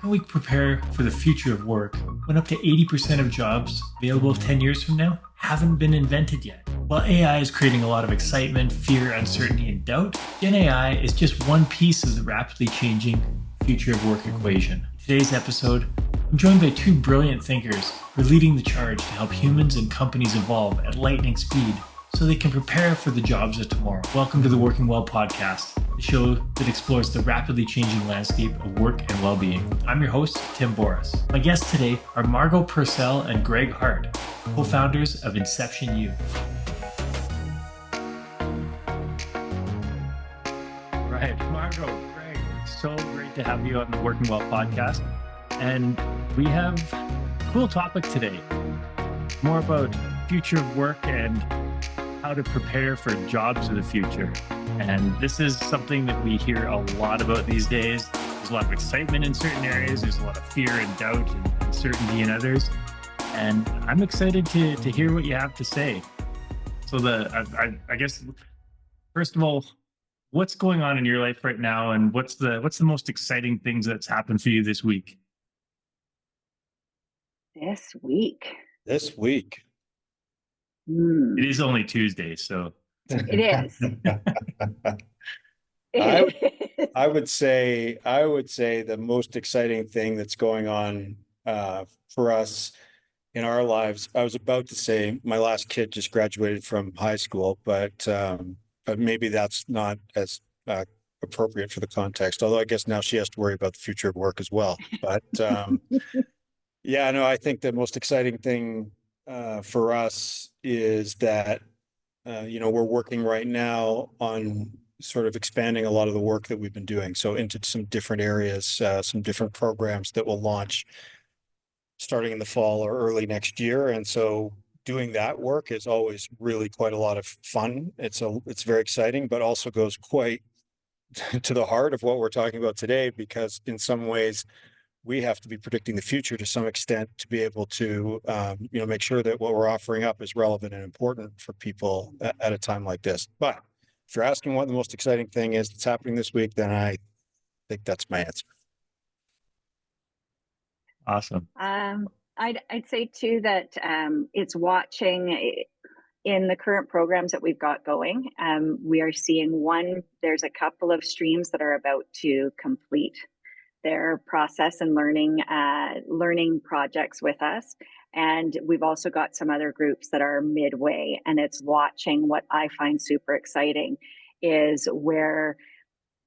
can we prepare for the future of work when up to 80% of jobs available 10 years from now haven't been invented yet? While AI is creating a lot of excitement, fear, uncertainty, and doubt, Gen AI is just one piece of the rapidly changing future of work equation. In today's episode, I'm joined by two brilliant thinkers who are leading the charge to help humans and companies evolve at lightning speed so they can prepare for the jobs of tomorrow. Welcome to the Working Well podcast, the show that explores the rapidly changing landscape of work and well-being. I'm your host, Tim Boris. My guests today are Margo Purcell and Greg Hart, co-founders of Inception U. Right, Margo, Greg, so great to have you on the Working Well podcast. And we have a cool topic today, more about future of work and how to prepare for jobs of the future. And this is something that we hear a lot about these days. There's a lot of excitement in certain areas. There's a lot of fear and doubt and uncertainty in others. And I'm excited to hear what you have to say. So I guess, first of all, what's going on in your life right now? And what's the most exciting things that's happened for you this week? This week. It is only Tuesday, so. It is. I would say the most exciting thing that's going on for us in our lives. I was about to say my last kid just graduated from high school, but maybe that's not as appropriate for the context. Although I guess now she has to worry about the future of work as well. But yeah, no, I think the most exciting thing for us is that we're working right now on sort of expanding a lot of the work that we've been doing. So into some different areas, some different programs that will launch starting in the fall or early next year. And so doing that work is always really quite a lot of fun. It's very exciting, but also goes quite to the heart of what we're talking about today, because in some ways we have to be predicting the future to some extent to be able to, make sure that what we're offering up is relevant and important for people at a time like this. But if you're asking what the most exciting thing is that's happening this week, then I think that's my answer. Awesome. I'd say too that it's watching in the current programs that we've got going. We are seeing there's a couple of streams that are about to complete their process and learning projects with us. And we've also got some other groups that are midway, and it's watching. What I find super exciting is where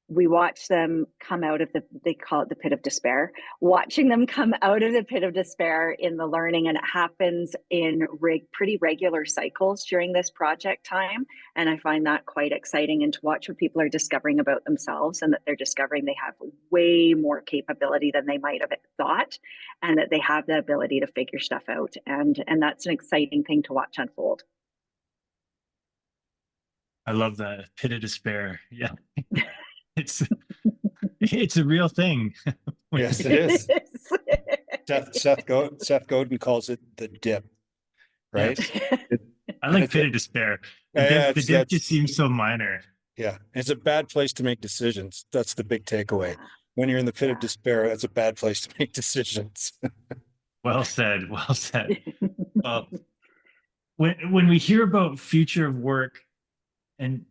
we watch them come out of they call it the pit of despair, watching them come out of the pit of despair in the learning. And it happens in pretty regular cycles during this project time. And I find that quite exciting, and to watch what people are discovering about themselves, and that they're discovering they have way more capability than they might have thought, and that they have the ability to figure stuff out. And that's an exciting thing to watch unfold. I love that pit of despair. Yeah. It's a real thing. Yes, it is. Seth Godin calls it the dip, right? Yes. I like pit of despair. The dip just seems so minor. Yeah, it's a bad place to make decisions. That's the big takeaway. When you're in the pit of despair, that's a bad place to make decisions. Well said. Well said. When we hear about future of work, and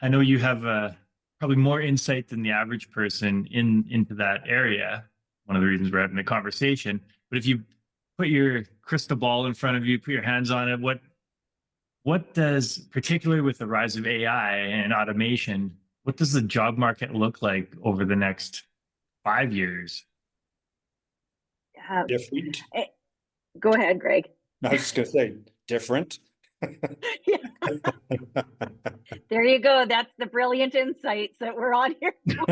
I know you have probably more insight than the average person into that area. One of the reasons we're having the conversation. But if you put your crystal ball in front of you, put your hands on it, what does, particularly with the rise of AI and automation, what does the job market look like over the next 5 years? Different. Go ahead, Greg. I was just going to say different. There you go. That's the brilliant insights that we're on here for.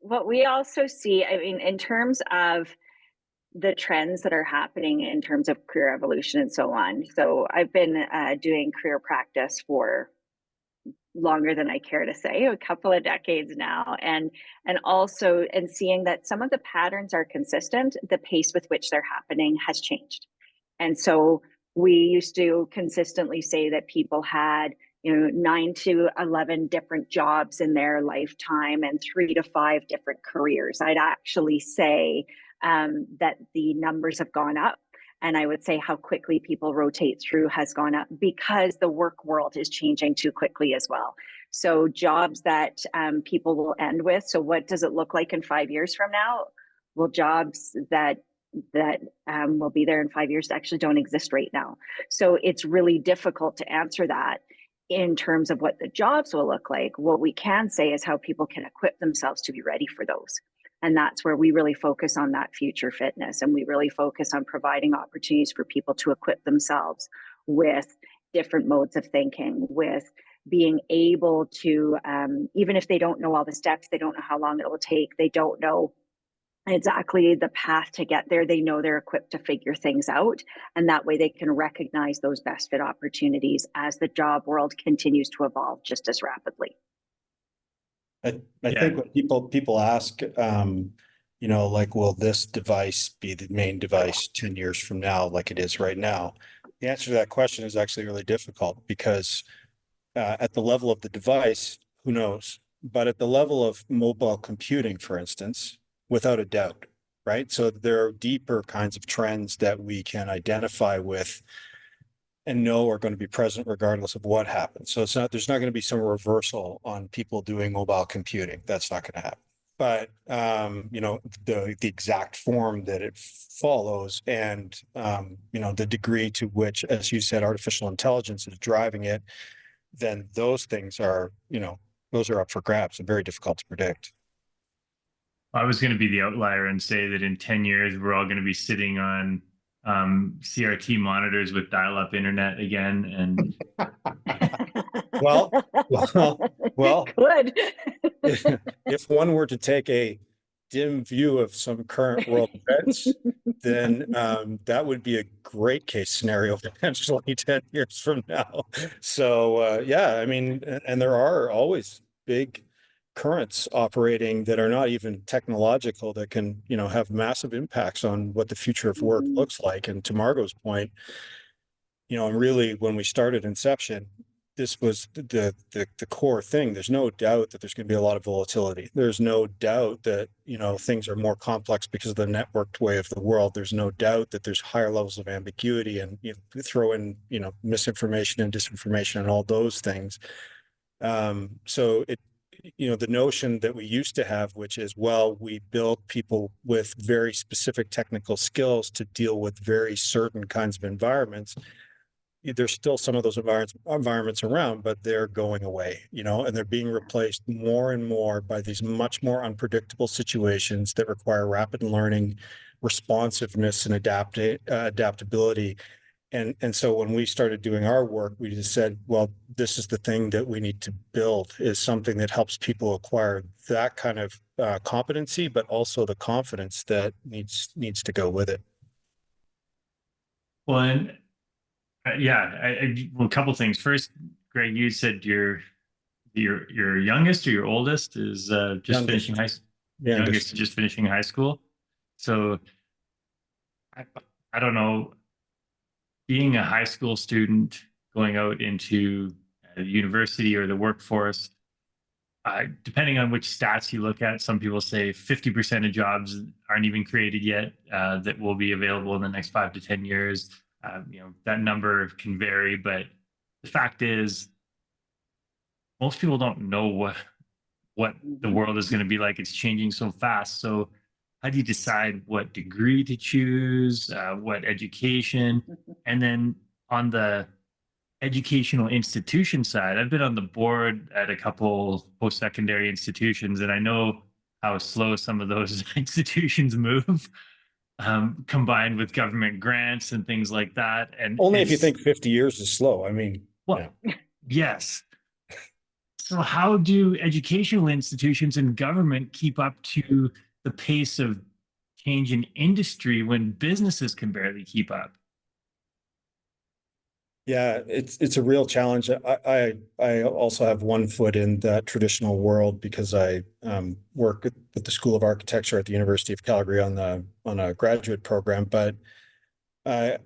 What we also see, I mean, in terms of the trends that are happening in terms of career evolution and so on. So I've been doing career practice for longer than I care to say, a couple of decades now, and seeing that some of the patterns are consistent, the pace with which they're happening has changed. And so we used to consistently say that people had 9 to 11 different jobs in their lifetime and 3 to 5 different careers. I'd actually say that the numbers have gone up. And I would say how quickly people rotate through has gone up because the work world is changing too quickly as well. So jobs that people will end with. So what does it look like in 5 years from now? Well, jobs that will be there in 5 years actually don't exist right now. So it's really difficult to answer that in terms of what the jobs will look like. What we can say is how people can equip themselves to be ready for those. And that's where we really focus on that future fitness. And we really focus on providing opportunities for people to equip themselves with different modes of thinking, with being able to, even if they don't know all the steps, they don't know how long it will take, they don't know exactly the path to get there, they know they're equipped to figure things out. And that way they can recognize those best fit opportunities as the job world continues to evolve just as rapidly. I think when people ask, like, will this device be the main device 10 years from now, like it is right now? The answer to that question is actually really difficult because at the level of the device, who knows? But at the level of mobile computing, for instance, without a doubt, right? So there are deeper kinds of trends that we can identify with and know are going to be present regardless of what happens. So there's not going to be some reversal on people doing mobile computing. That's not going to happen. But the exact form that it follows and the degree to which, as you said, artificial intelligence is driving it, then those things are, those are up for grabs and very difficult to predict. I was going to be the outlier and say that in 10 years, we're all going to be sitting on CRT monitors with dial-up internet again. And well, good. if one were to take a dim view of some current world events, then that would be a great case scenario potentially 10 years from now. So yeah, I mean, and there are always big currents operating that are not even technological that can, have massive impacts on what the future of work looks like. And to Margo's point, and really when we started Inception, this was the core thing. There's no doubt that there's going to be a lot of volatility. There's no doubt that, things are more complex because of the networked way of the world. There's no doubt that there's higher levels of ambiguity and throw in, misinformation and disinformation and all those things. So the notion that we used to have, which is, well, we build people with very specific technical skills to deal with very certain kinds of environments. There's still some of those environments around, but they're going away, and they're being replaced more and more by these much more unpredictable situations that require rapid learning, responsiveness, and adaptability. And so when we started doing our work, we just said, well, this is the thing that we need to build, is something that helps people acquire that kind of competency, but also the confidence that needs to go with it. well, and well, a couple things. First, Greg, you said your youngest or your oldest is just finishing high school. Youngest just finishing high school. So I don't know, being a high school student going out into a university or the workforce, depending on which stats you look at, some people say 50% of jobs aren't even created yet that will be available in the next 5 to 10 years. That number can vary, but the fact is, most people don't know what the world is going to be like. It's changing so fast. So how do you decide what degree to choose, what education? And then on the educational institution side, I've been on the board at a couple post-secondary institutions, and I know how slow some of those institutions move, combined with government grants and things like that. And only if you think 50 years is slow. I mean, well, yes. So how do educational institutions and government keep up to the pace of change in industry when businesses can barely keep up? Yeah, it's a real challenge. I also have one foot in that traditional world because I work at the School of Architecture at the University of Calgary on a graduate program. But my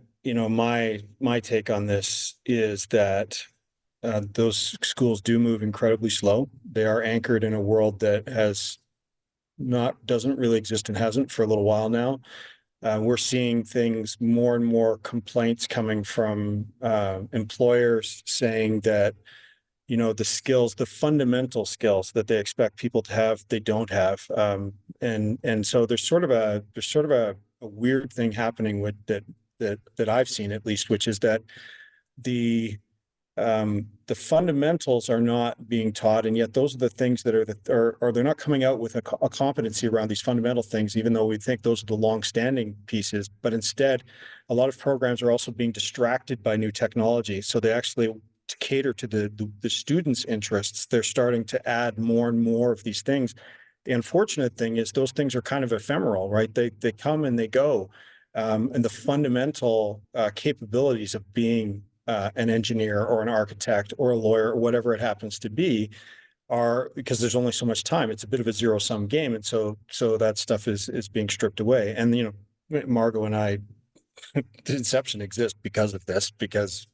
take on this is that those schools do move incredibly slow. They are anchored in a world that doesn't really exist and hasn't for a little while now. We're seeing things, more and more complaints coming from employers saying that, the fundamental skills that they expect people to have, they don't have. And so there's sort of a weird thing happening with that I've seen, at least, which is that the the fundamentals are not being taught, and yet those are the things that are they're not coming out with a competency around these fundamental things, even though we think those are the long-standing pieces. But instead, a lot of programs are also being distracted by new technology. So they actually, to cater to the students' interests, they're starting to add more and more of these things. The unfortunate thing is those things are kind of ephemeral, right? They come and they go, and the fundamental capabilities of being an engineer or an architect or a lawyer or whatever it happens to be are, because there's only so much time. It's a bit of a zero-sum game, and so that stuff is being stripped away. And Margo and I, the Inception exists because of this, because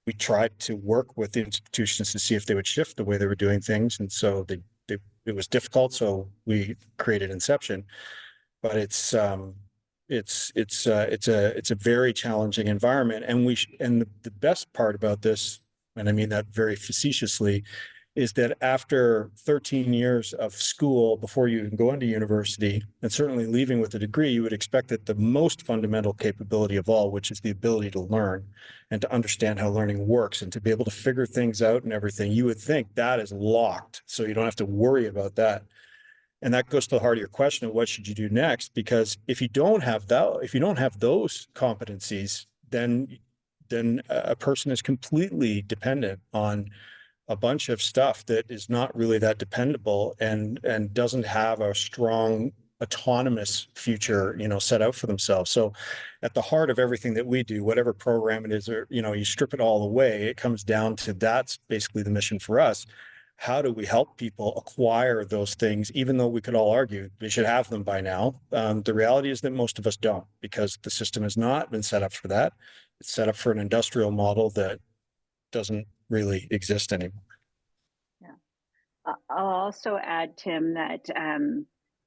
we tried to work with the institutions to see if they would shift the way they were doing things, and so it was difficult. So we created Inception, but it's a very challenging environment. And the best part about this, and I mean that very facetiously, is that after 13 years of school, before you even go into university, and certainly leaving with a degree, you would expect that the most fundamental capability of all, which is the ability to learn and to understand how learning works and to be able to figure things out and everything, you would think that is locked, so you don't have to worry about that. And that goes to the heart of your question of what should you do next? Because if you don't have those competencies, then a person is completely dependent on a bunch of stuff that is not really that dependable and doesn't have a strong autonomous future, set out for themselves. So at the heart of everything that we do, whatever program it is, or, you strip it all away, it comes down to, that's basically the mission for us. How do we help people acquire those things, even though we could all argue they should have them by now? The reality is that most of us don't, because the system has not been set up for that. It's set up for an industrial model that doesn't really exist anymore. Yeah. I'll also add, Tim, that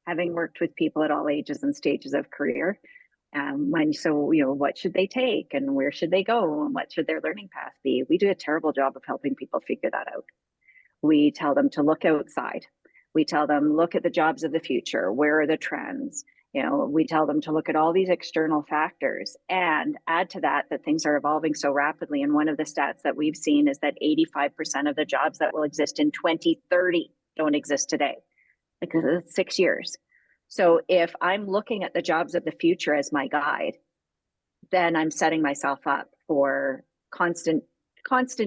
having worked with people at all ages and stages of career, what should they take and where should they go and what should their learning path be? We do a terrible job of helping people figure that out. We tell them to look outside. We tell them, look at the jobs of the future. Where are the trends? We tell them to look at all these external factors and add to that things are evolving so rapidly. And one of the stats that we've seen is that 85% of the jobs that will exist in 2030 don't exist today, because it's 6 years. So if I'm looking at the jobs of the future as my guide, then I'm setting myself up for constant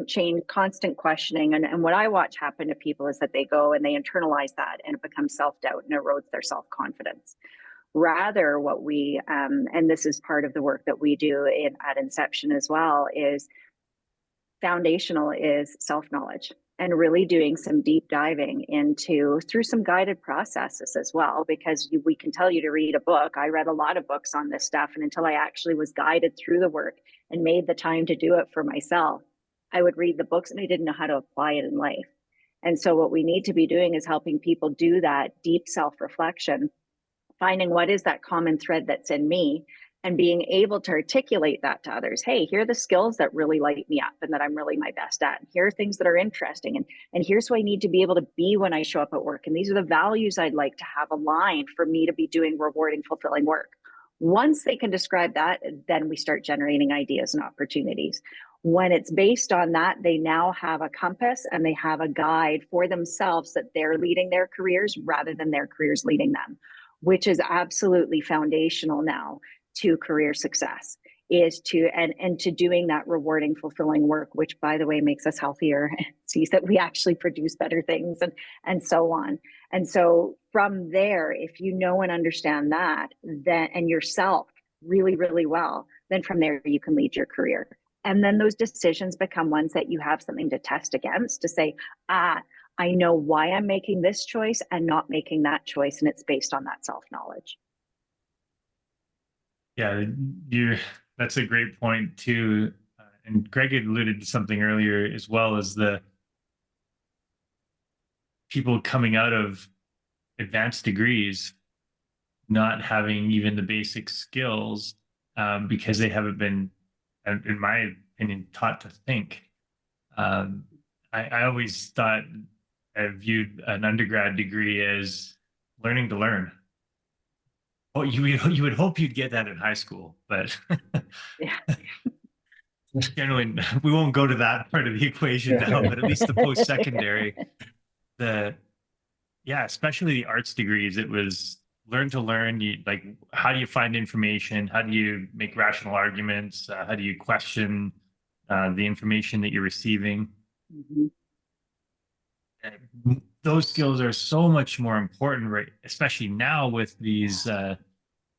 change, constant questioning. And what I watch happen to people is that they go and they internalize that, and it becomes self-doubt and erodes their self-confidence. Rather, what we, and this is part of the work that we do at Inception as well, is foundational is self-knowledge, and really doing some deep diving through some guided processes as well, because we can tell you to read a book. I read a lot of books on this stuff, and until I actually was guided through the work and made the time to do it for myself, I would read the books and I didn't know how to apply it in life. And so what we need to be doing is helping people do that deep self-reflection, finding what is that common thread that's in me, and being able to articulate that to others. Hey, here are the skills that really light me up and that I'm really my best at. And here are things that are interesting. And here's who I need to be able to be when I show up at work. And these are the values I'd like to have aligned for me to be doing rewarding, fulfilling work. Once they can describe that, then we start generating ideas and opportunities. When it's based on that, they now have a compass and they have a guide for themselves that they're leading their careers rather than their careers leading them, which is absolutely foundational now to career success, is to doing that rewarding, fulfilling work, which, by the way, makes us healthier and sees that we actually produce better things and so on. And so from there, if you know and understand that, then, and yourself really, really well, then from there you can lead your career. And then those decisions become ones that you have something to test against, to say, I know why I'm making this choice and not making that choice. And it's based on that self-knowledge. Yeah, that's a great point too. and Greg had alluded to something earlier as well, as the people coming out of advanced degrees not having even the basic skills, because they haven't been, in my opinion, taught to think. Um, I always thought, I viewed an undergrad degree as learning to learn. Oh, you would hope you'd get that in high school, but Yeah. generally we won't go to that part of the equation now. But at least the post-secondary, the yeah, especially the arts degrees, it was learn to learn. You like, how do you find information? How do you make rational arguments? How do you question the information that you're receiving? Mhm. Those skills are so much more important, right? Especially now with these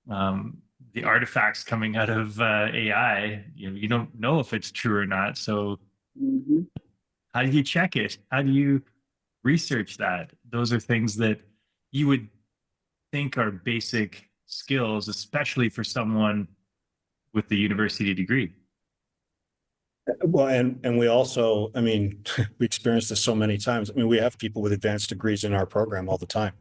um, the artifacts coming out of AI. You don't know if it's true or not. So Mhm. how do you check it? How do you research that? Those are things that you would think are basic skills, especially for someone with the university degree. Well, and we also, I mean, we experience this so many times. I mean, we have people with advanced degrees in our program all the time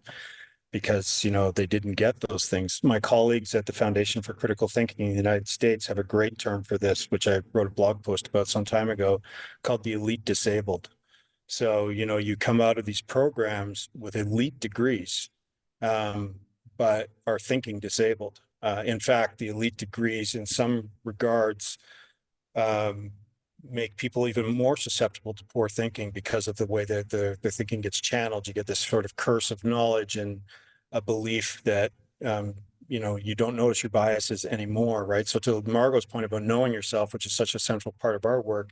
because, they didn't get those things. My colleagues at the Foundation for Critical Thinking in the United States have a great term for this, which I wrote a blog post about some time ago, called the elite disabled. So, you come out of these programs with elite degrees, um, but are thinking disabled. In fact, the elite degrees in some regards um, make people even more susceptible to poor thinking because of the way that their thinking gets channeled. You get this sort of curse of knowledge and a belief that you don't notice your biases anymore, right? So to Margo's point about knowing yourself, which is such a central part of our work,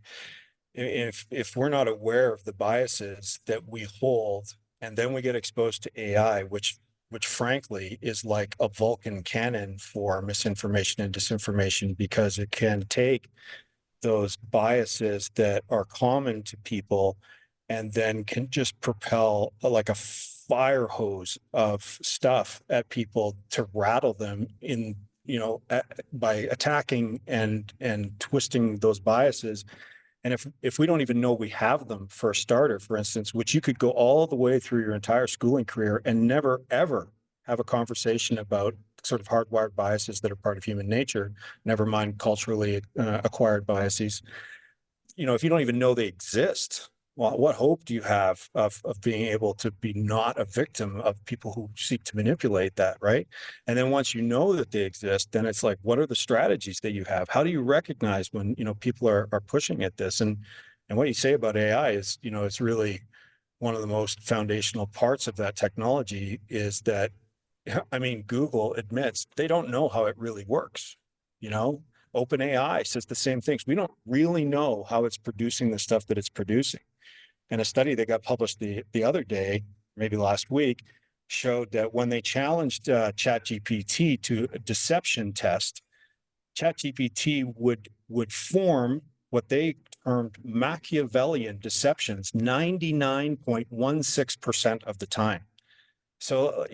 if we're not aware of the biases that we hold, and then we get exposed to AI, which frankly is like a Vulcan cannon for misinformation and disinformation, because it can take those biases that are common to people and then can just propel like a fire hose of stuff at people to rattle them in, by attacking and twisting those biases. And if we don't even know we have them, for a starter, for instance, which you could go all the way through your entire schooling career and never, ever have a conversation about sort of hardwired biases that are part of human nature, never mind culturally acquired biases. If you don't even know they exist, well, what hope do you have of being able to be not a victim of people who seek to manipulate that, right? And then once you know that they exist, then it's like, what are the strategies that you have? How do you recognize when, people are pushing at this? And what you say about AI is, it's really one of the most foundational parts of that technology is that, I mean, Google admits they don't know how it really works, you know? OpenAI says the same things. We don't really know how it's producing the stuff that it's producing. And a study that got published the other day, maybe last week, showed that when they challenged ChatGPT to a deception test, ChatGPT would form what they termed Machiavellian deceptions 99.16% of the time. So,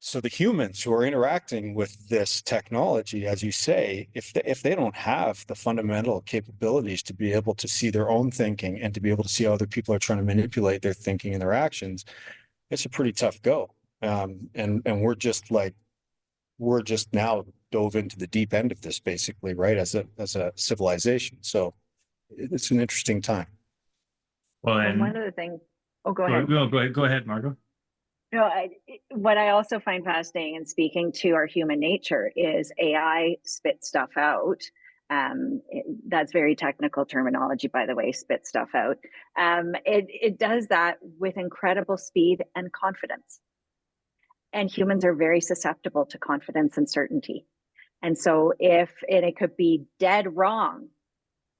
so the humans who are interacting with this technology, as you say, if they don't have the fundamental capabilities to be able to see their own thinking and to be able to see how other people are trying to manipulate their thinking and their actions, it's a pretty tough go. And we're just now dove into the deep end of this, basically, right? As a civilization. So it's an interesting time. Well, And one and of the things, oh, go ahead. go ahead, Margo. No, what I also find fascinating in speaking to our human nature is AI spit stuff out. That's very technical terminology, by the way, spit stuff out. It does that with incredible speed and confidence. And humans are very susceptible to confidence and certainty. And so and it could be dead wrong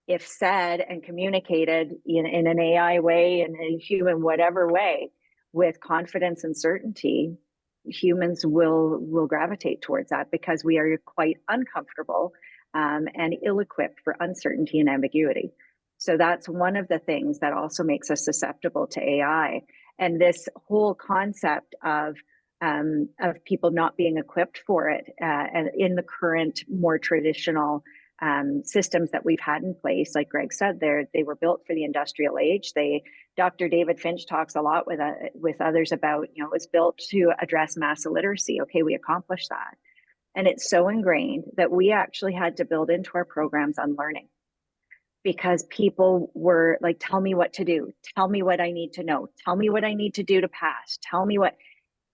if said and communicated in an AI way, in a human whatever way, with confidence and certainty, humans will gravitate towards that because we are quite uncomfortable and ill-equipped for uncertainty and ambiguity. So that's one of the things that also makes us susceptible to AI. And this whole concept of people not being equipped for it, and in the current more traditional systems that we've had in place, like Greg said, they were built for the industrial age. Dr. David Finch talks a lot with others about, you know, it was built to address mass illiteracy. Okay, we accomplished that. And it's so ingrained that we actually had to build into our programs unlearning, because people were like, tell me what to do. Tell me what I need to know. Tell me what I need to do to pass. Tell me what,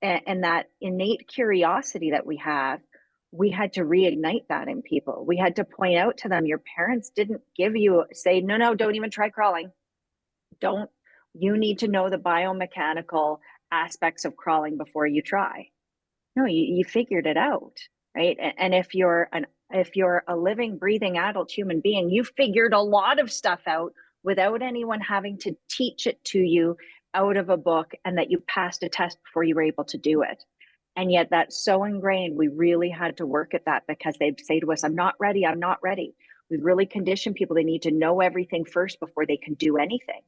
and that innate curiosity that we had to reignite that in people. We had to point out to them, your parents didn't say, no, don't even try crawling. You need to know the biomechanical aspects of crawling before you try. No, you figured it out, right? And if you're a living, breathing adult human being, you figured a lot of stuff out without anyone having to teach it to you out of a book, and that you passed a test before you were able to do it. And yet that's so ingrained. We really had to work at that, because they'd say to us, I'm not ready. I'm not ready. We've really conditioned people. They need to know everything first before they can do anything.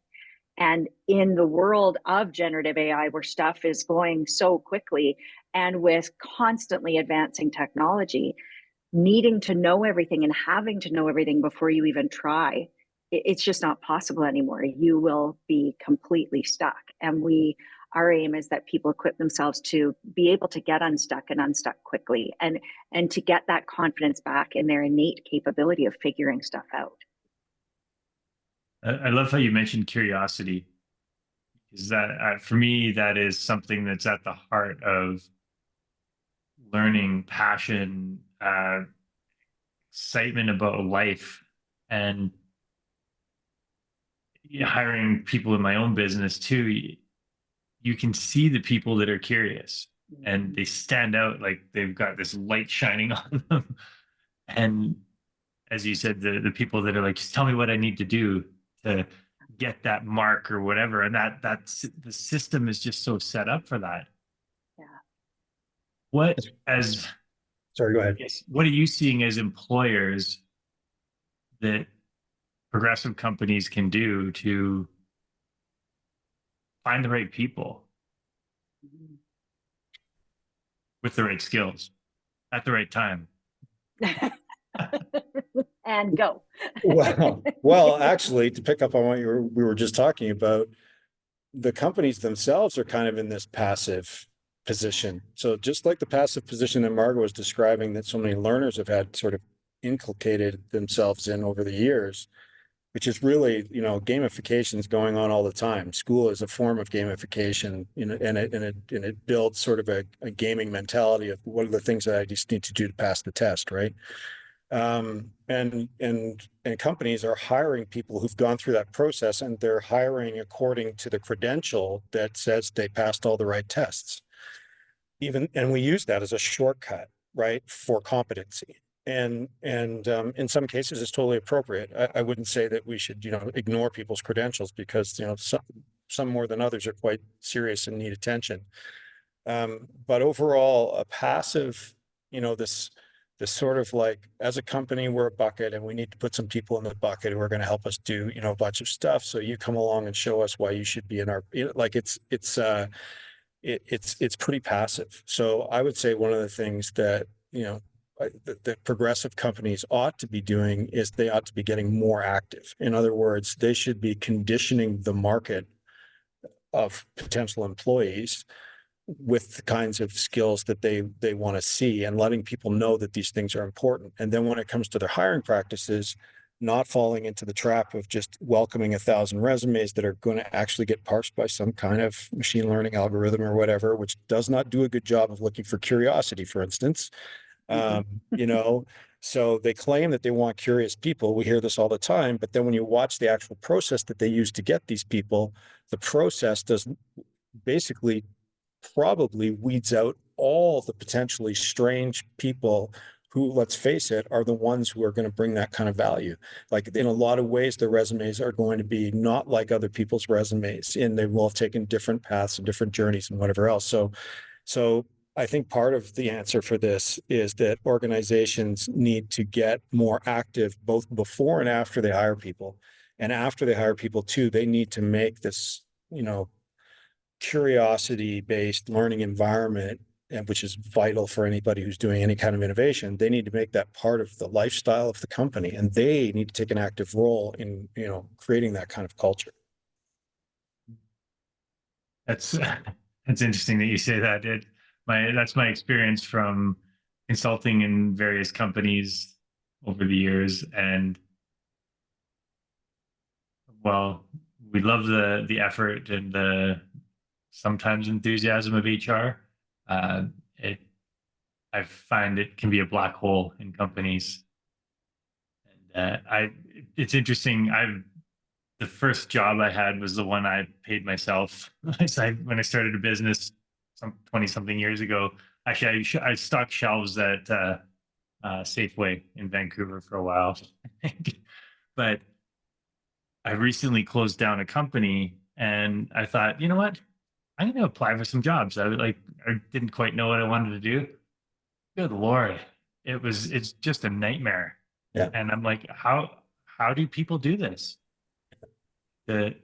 And in the world of generative AI, where stuff is going so quickly and with constantly advancing technology, needing to know everything and having to know everything before you even try, it's just not possible anymore. You will be completely stuck. And our aim is that people equip themselves to be able to get unstuck and unstuck quickly, and to get that confidence back in their innate capability of figuring stuff out. I love how you mentioned curiosity, because that, for me, that is something that's at the heart of learning, passion, excitement about life, and hiring people in my own business too. You can see the people that are curious, and they stand out, like they've got this light shining on them. And as you said, the people that are like, just tell me what I need to do to get that mark or whatever. And that's the system is just so set up for that. Yeah. What as Sorry, go ahead. Yes, what are you seeing as employers that progressive companies can do to find the right people with the right skills at the right time? And go. Well, actually, to pick up on what we were just talking about, the companies themselves are kind of in this passive position. So just like the passive position that Margo was describing, that so many learners have had sort of inculcated themselves in over the years, which is really, gamification is going on all the time. School is a form of gamification, and it builds sort of a gaming mentality of what are the things that I just need to do to pass the test, right? And companies are hiring people who've gone through that process, and they're hiring according to the credential that says they passed all the right tests. And we use that as a shortcut, right, for competency. And in some cases, it's totally appropriate. I wouldn't say that we should, ignore people's credentials, because, some more than others are quite serious and need attention. But overall, a passive, this sort of like, as a company, we're a bucket, and we need to put some people in the bucket who are going to help us do, a bunch of stuff. So you come along and show us why you should be in our, like it's pretty passive. So I would say one of the things that, that progressive companies ought to be doing is they ought to be getting more active. In other words, they should be conditioning the market of potential employees with the kinds of skills that they want to see, and letting people know that these things are important. And then when it comes to their hiring practices, not falling into the trap of just welcoming 1,000 resumes that are going to actually get parsed by some kind of machine learning algorithm or whatever, which does not do a good job of looking for curiosity, for instance. So they claim that they want curious people. We hear this all the time, but then when you watch the actual process that they use to get these people, the process doesn't basically probably weeds out all the potentially strange people who, let's face it, are the ones who are going to bring that kind of value. Like, in a lot of ways, their resumes are going to be not like other people's resumes, and they will have taken different paths and different journeys and whatever else. So I think part of the answer for this is that organizations need to get more active, both before and after they hire people. And after they hire people too, they need to make this, curiosity-based learning environment and which is vital for anybody who's doing any kind of innovation. They need to make that part of the lifestyle of the company, and they need to take an active role in, creating that kind of culture. That's that's interesting that you say that. That's my experience from consulting in various companies over the years, and well, we love the effort and the sometimes enthusiasm of HR. It I find it can be a black hole in companies, and it's interesting. The first job I had was the one I paid myself. When I started a business some 20 something years ago. Actually, I stocked shelves at Safeway in Vancouver for a while. But I recently closed down a company, and I thought, you know what? I'm going to apply for some jobs. I didn't quite know what I wanted to do. Good Lord. It's just a nightmare. Yeah. And I'm like, how do people do this? The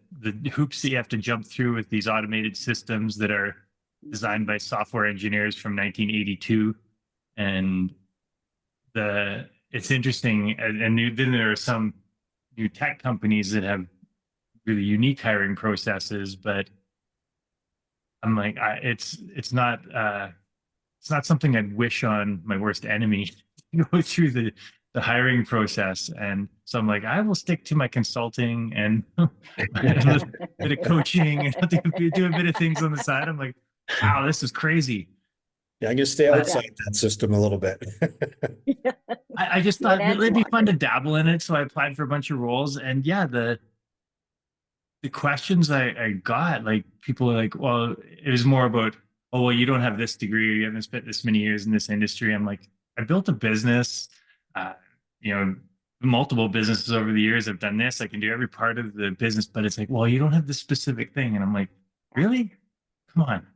hoops that you have to jump through with these automated systems that are designed by software engineers from 1982. And it's interesting. And then there are some new tech companies that have really unique hiring processes, but I'm like, it's not something I'd wish on my worst enemy to go through the hiring process. And so I'm like, I will stick to my consulting and a bit of coaching and do a bit of things on the side. I'm like, wow, this is crazy. Yeah, I'm going to stay outside that system a little bit. I just thought it'd be fun to dabble in it. So I applied for a bunch of roles, and yeah, the questions I got, like people were like, well, it was more about, oh, well, you don't have this degree, or you haven't spent this many years in this industry. I'm like, I built a business, uh, multiple businesses over the years. I've done this. I can do every part of the business, but it's like, well, you don't have this specific thing. And I'm like, really? Come on.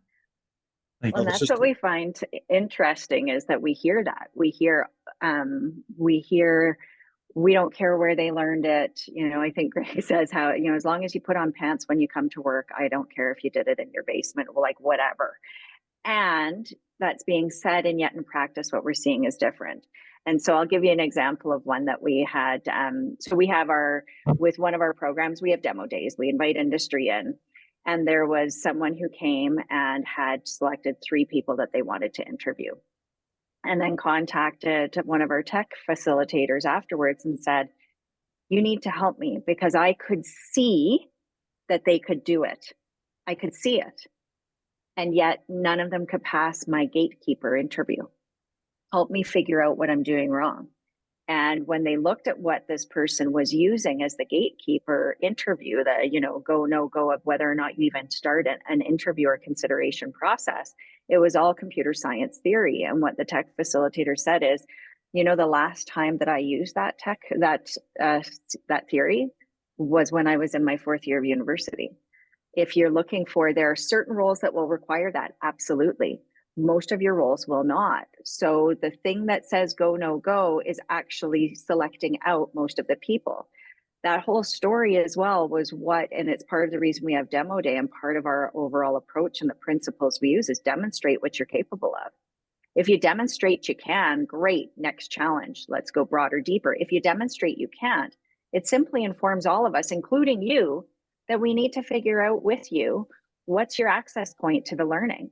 Like, well, that's what we find interesting is that we hear that. We hear, we don't care where they learned it. I think Greg says how, as long as you put on pants when you come to work, I don't care if you did it in your basement, like whatever. And that's being said, and yet in practice, what we're seeing is different. And so I'll give you an example of one that we had. So we have with one of our programs, we have demo days. We invite industry in. And there was someone who came and had selected 3 people that they wanted to interview. And then contacted one of our tech facilitators afterwards and said, you need to help me because I could see that they could do it. I could see it. And yet none of them could pass my gatekeeper interview. Help me figure out what I'm doing wrong. And when they looked at what this person was using as the gatekeeper interview, the, go, no go of whether or not you even start an interview or consideration process, it was all computer science theory. And what the tech facilitator said is, the last time that I used that theory was when I was in my 4th year of university. If you're looking for, there are certain roles that will require that, absolutely. Most of your roles will not. So the thing that says go, no go is actually selecting out most of the people. That whole story as well was and it's part of the reason we have demo day, and part of our overall approach and the principles we use is demonstrate what you're capable of. If you demonstrate you can, great, next challenge, let's go broader, deeper. If you demonstrate you can't, it simply informs all of us, including you, that we need to figure out with you, what's your access point to the learning?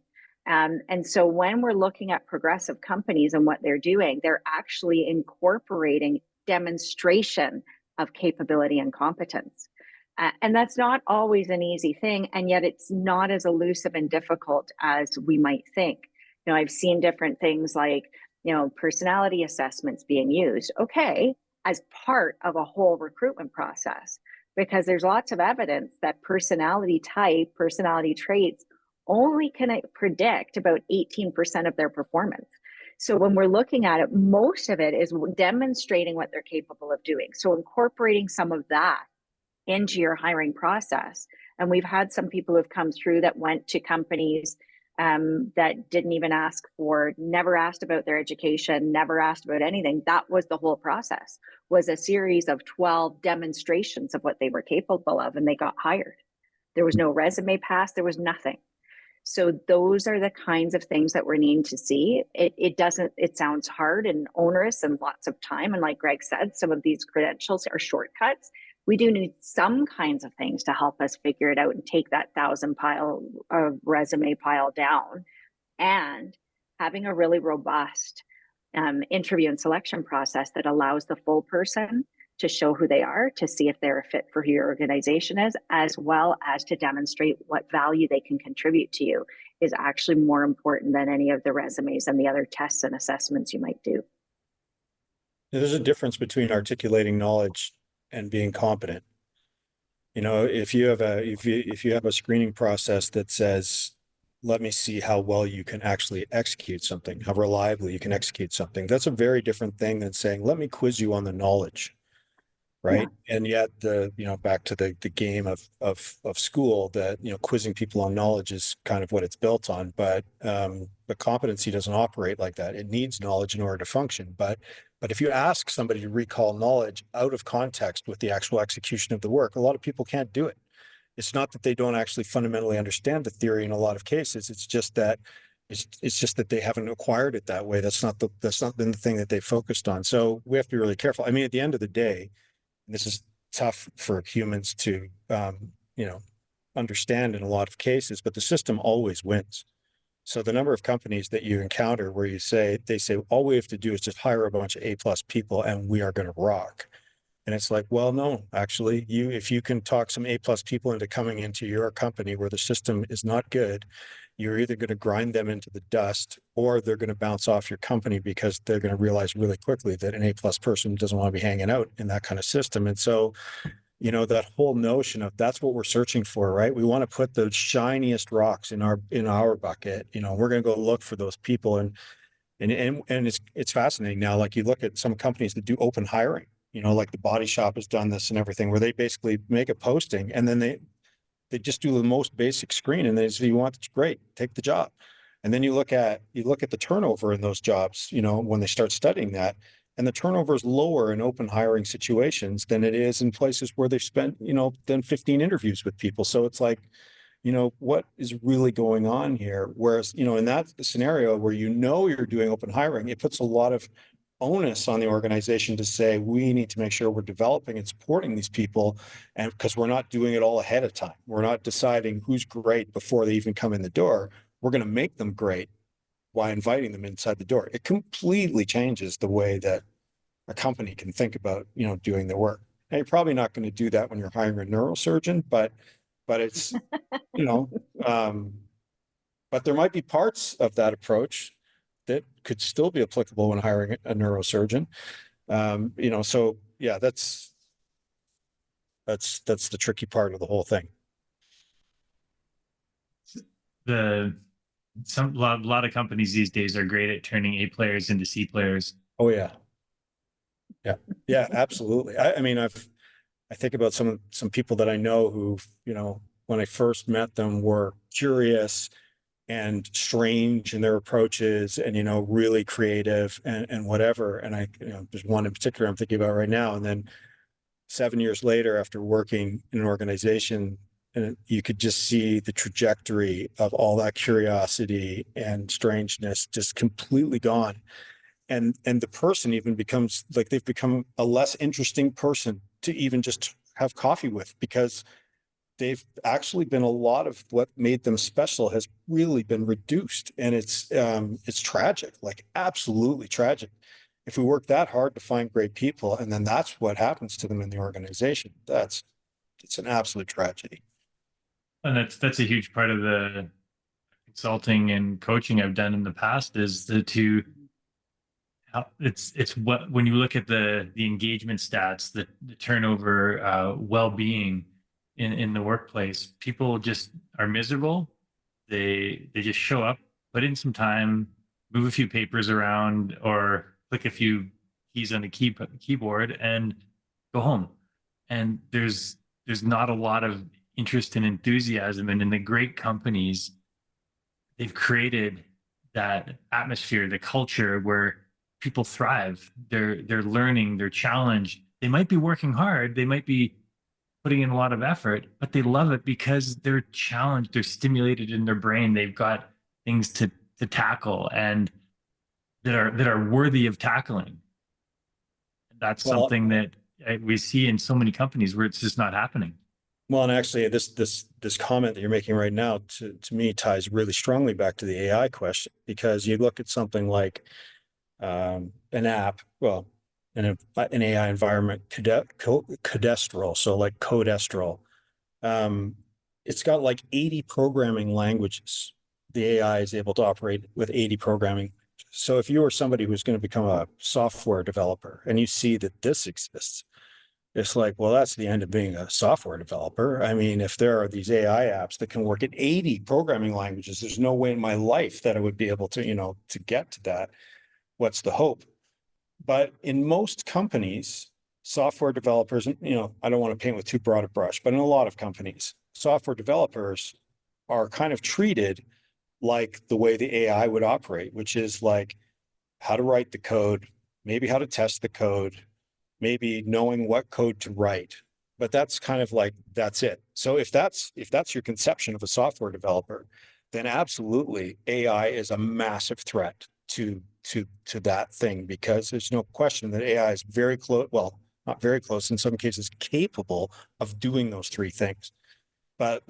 And so when we're looking at progressive companies and what they're doing, they're actually incorporating demonstration of capability and competence. And that's not always an easy thing. And yet it's not as elusive and difficult as we might think. I've seen different things like, personality assessments being used, okay, as part of a whole recruitment process, because there's lots of evidence that personality type, personality traits only can predict about 18% of their performance. So when we're looking at it, most of it is demonstrating what they're capable of doing. So incorporating some of that into your hiring process. And we've had some people who've come through that went to companies that didn't even ask for, never asked about their education, never asked about anything. That was the whole process, was a series of 12 demonstrations of what they were capable of, and they got hired. There was no resume pass, there was nothing. So those are the kinds of things that we're needing to see. It sounds hard and onerous and lots of time. And like Greg said, some of these credentials are shortcuts. We do need some kinds of things to help us figure it out and take that 1,000 pile of resume pile down. And having a really robust interview and selection process that allows the full person to show who they are, to see if they're a fit for who your organization is, as well as to demonstrate what value they can contribute to you, is actually more important than any of the resumes and the other tests and assessments you might do. There's a difference between articulating knowledge and being competent. You know, if you have a screening process that says, let me see how well you can actually execute something, how reliably you can execute something, that's a very different thing than saying, let me quiz you on the knowledge. Right. Yeah. And yet back to the game of school, that, quizzing people on knowledge is kind of what it's built on. But competency doesn't operate like that. It needs knowledge in order to function. But if you ask somebody to recall knowledge out of context with the actual execution of the work, a lot of people can't do it. It's not that they don't actually fundamentally understand the theory in a lot of cases. It's just that they haven't acquired it that way. That's not been the thing that they focused on. So we have to be really careful. I mean, at the end of the day, this is tough for humans to, understand in a lot of cases, but the system always wins. So the number of companies that you encounter where they say, all we have to do is just hire a bunch of A+ people and we are going to rock. And it's like, well, no, actually, if you can talk some A+ people into coming into your company where the system is not good, you're either going to grind them into the dust or they're going to bounce off your company because they're going to realize really quickly that an A+ person doesn't want to be hanging out in that kind of system. And so, that whole notion of that's what we're searching for, right? We want to put the shiniest rocks in our bucket. We're going to go look for those people. And it's fascinating now. Like you look at some companies that do open hiring, like the Body Shop has done this and everything, where they basically make a posting and then they just do the most basic screen and they say, you want it? Great, take the job. And then you look at the turnover in those jobs, when they start studying that, and the turnover is lower in open hiring situations than it is in places where they've spent, done 15 interviews with people. So it's like, what is really going on here? Whereas, in that scenario where you're doing open hiring, it puts a lot of onus on the organization to say, we need to make sure we're developing and supporting these people. And because we're not doing it all ahead of time, we're not deciding who's great before they even come in the door. We're going to make them great by inviting them inside the door. It completely changes the way that a company can think about, doing their work. And you're probably not going to do that when you're hiring a neurosurgeon, but it's, but there might be parts of that approach that could still be applicable when hiring a neurosurgeon. So yeah, that's the tricky part of the whole thing. A lot of companies these days are great at turning A players into C players. Oh yeah. Yeah, absolutely. I mean, I think about some people that I know who, when I first met them were curious and strange in their approaches and, really creative and whatever. And there's one in particular I'm thinking about right now. And then 7 years later, after working in an organization, and you could just see the trajectory of all that curiosity and strangeness just completely gone. And the person even becomes like, they've become a less interesting person to even just have coffee with, because they've actually been, a lot of what made them special has really been reduced. And it's tragic, like absolutely tragic. If we work that hard to find great people and then that's what happens to them in the organization, it's an absolute tragedy. And that's a huge part of the consulting and coaching I've done in the past, is it's what, when you look at the engagement stats, the turnover, well-being in the workplace, people just are miserable. They just show up, put in some time, move a few papers around, or click a few keys on the keyboard and go home. And there's not a lot of interest and enthusiasm. And in the great companies, they've created that atmosphere, the culture where people thrive. They're learning, they're challenged. They might be working hard, they might be putting in a lot of effort, but they love it because they're challenged, they're stimulated in their brain, they've got things to tackle and that are worthy of tackling. That's Well, something that we see in so many companies where it's just not happening. well, and actually, this comment that you're making right now to me ties really strongly back to the AI question, because you look at something like an app, well, an AI environment, Cadestrel, so like Codestrel. Um, it's got like 80 programming languages. The AI is able to operate with 80 programming. So if you are somebody who's going to become a software developer and you see that this exists, it's like, well, that's the end of being a software developer. I mean, if there are these AI apps that can work in 80 programming languages, there's no way in my life that I would be able to, to get to that. What's the hope? But in most companies, software developers, I don't want to paint with too broad a brush, but in a lot of companies, software developers are kind of treated like the way the AI would operate, which is like how to write the code, maybe how to test the code, maybe knowing what code to write. But that's kind of like, that's it. So if that's your conception of a software developer, then absolutely AI is a massive threat to that thing, because there's no question that AI is very close, well, not very close, in some cases capable of doing those three things. But,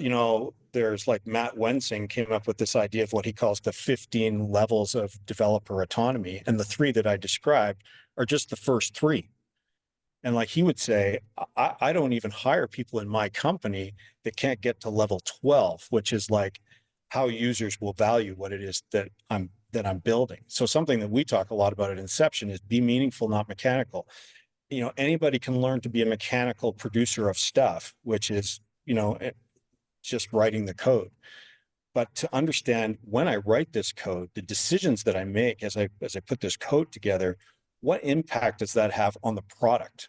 there's like Matt Wensing came up with this idea of what he calls the 15 levels of developer autonomy. And the three that I described are just the first three. And like he would say, I don't even hire people in my company that can't get to level 12, which is like how users will value what it is that I'm building. So something that we talk a lot about at Inception is be meaningful, not mechanical. Anybody can learn to be a mechanical producer of stuff, which is, just writing the code. But to understand, when I write this code, the decisions that I make as I put this code together, what impact does that have on the product?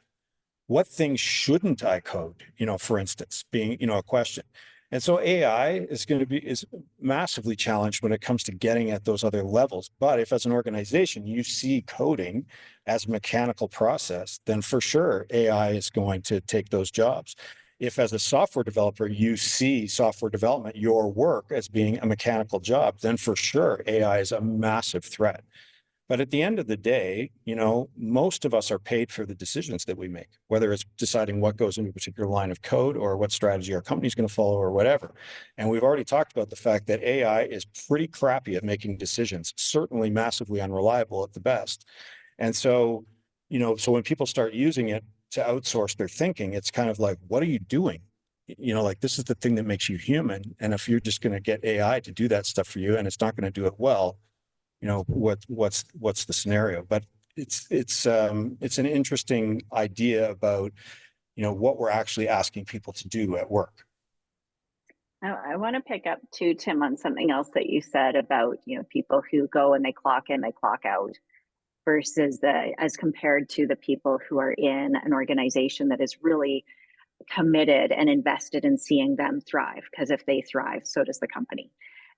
What things shouldn't I code? For instance, being, a question. And so AI is massively challenged when it comes to getting at those other levels. But if as an organization you see coding as a mechanical process, then for sure AI is going to take those jobs. If as a software developer you see software development, your work, as being a mechanical job, then for sure AI is a massive threat. But at the end of the day, most of us are paid for the decisions that we make, whether it's deciding what goes into a particular line of code or what strategy our company is going to follow or whatever. And we've already talked about the fact that AI is pretty crappy at making decisions, certainly massively unreliable at the best. And so, so when people start using it to outsource their thinking, it's kind of like, what are you doing? Like, this is the thing that makes you human. And if you're just going to get AI to do that stuff for you and it's not going to do it well, what's the scenario? But it's an interesting idea about, what we're actually asking people to do at work. I want to pick up too, Tim, on something else that you said about, people who go and they clock in, they clock out, versus as compared to the people who are in an organization that is really committed and invested in seeing them thrive. Because if they thrive, so does the company.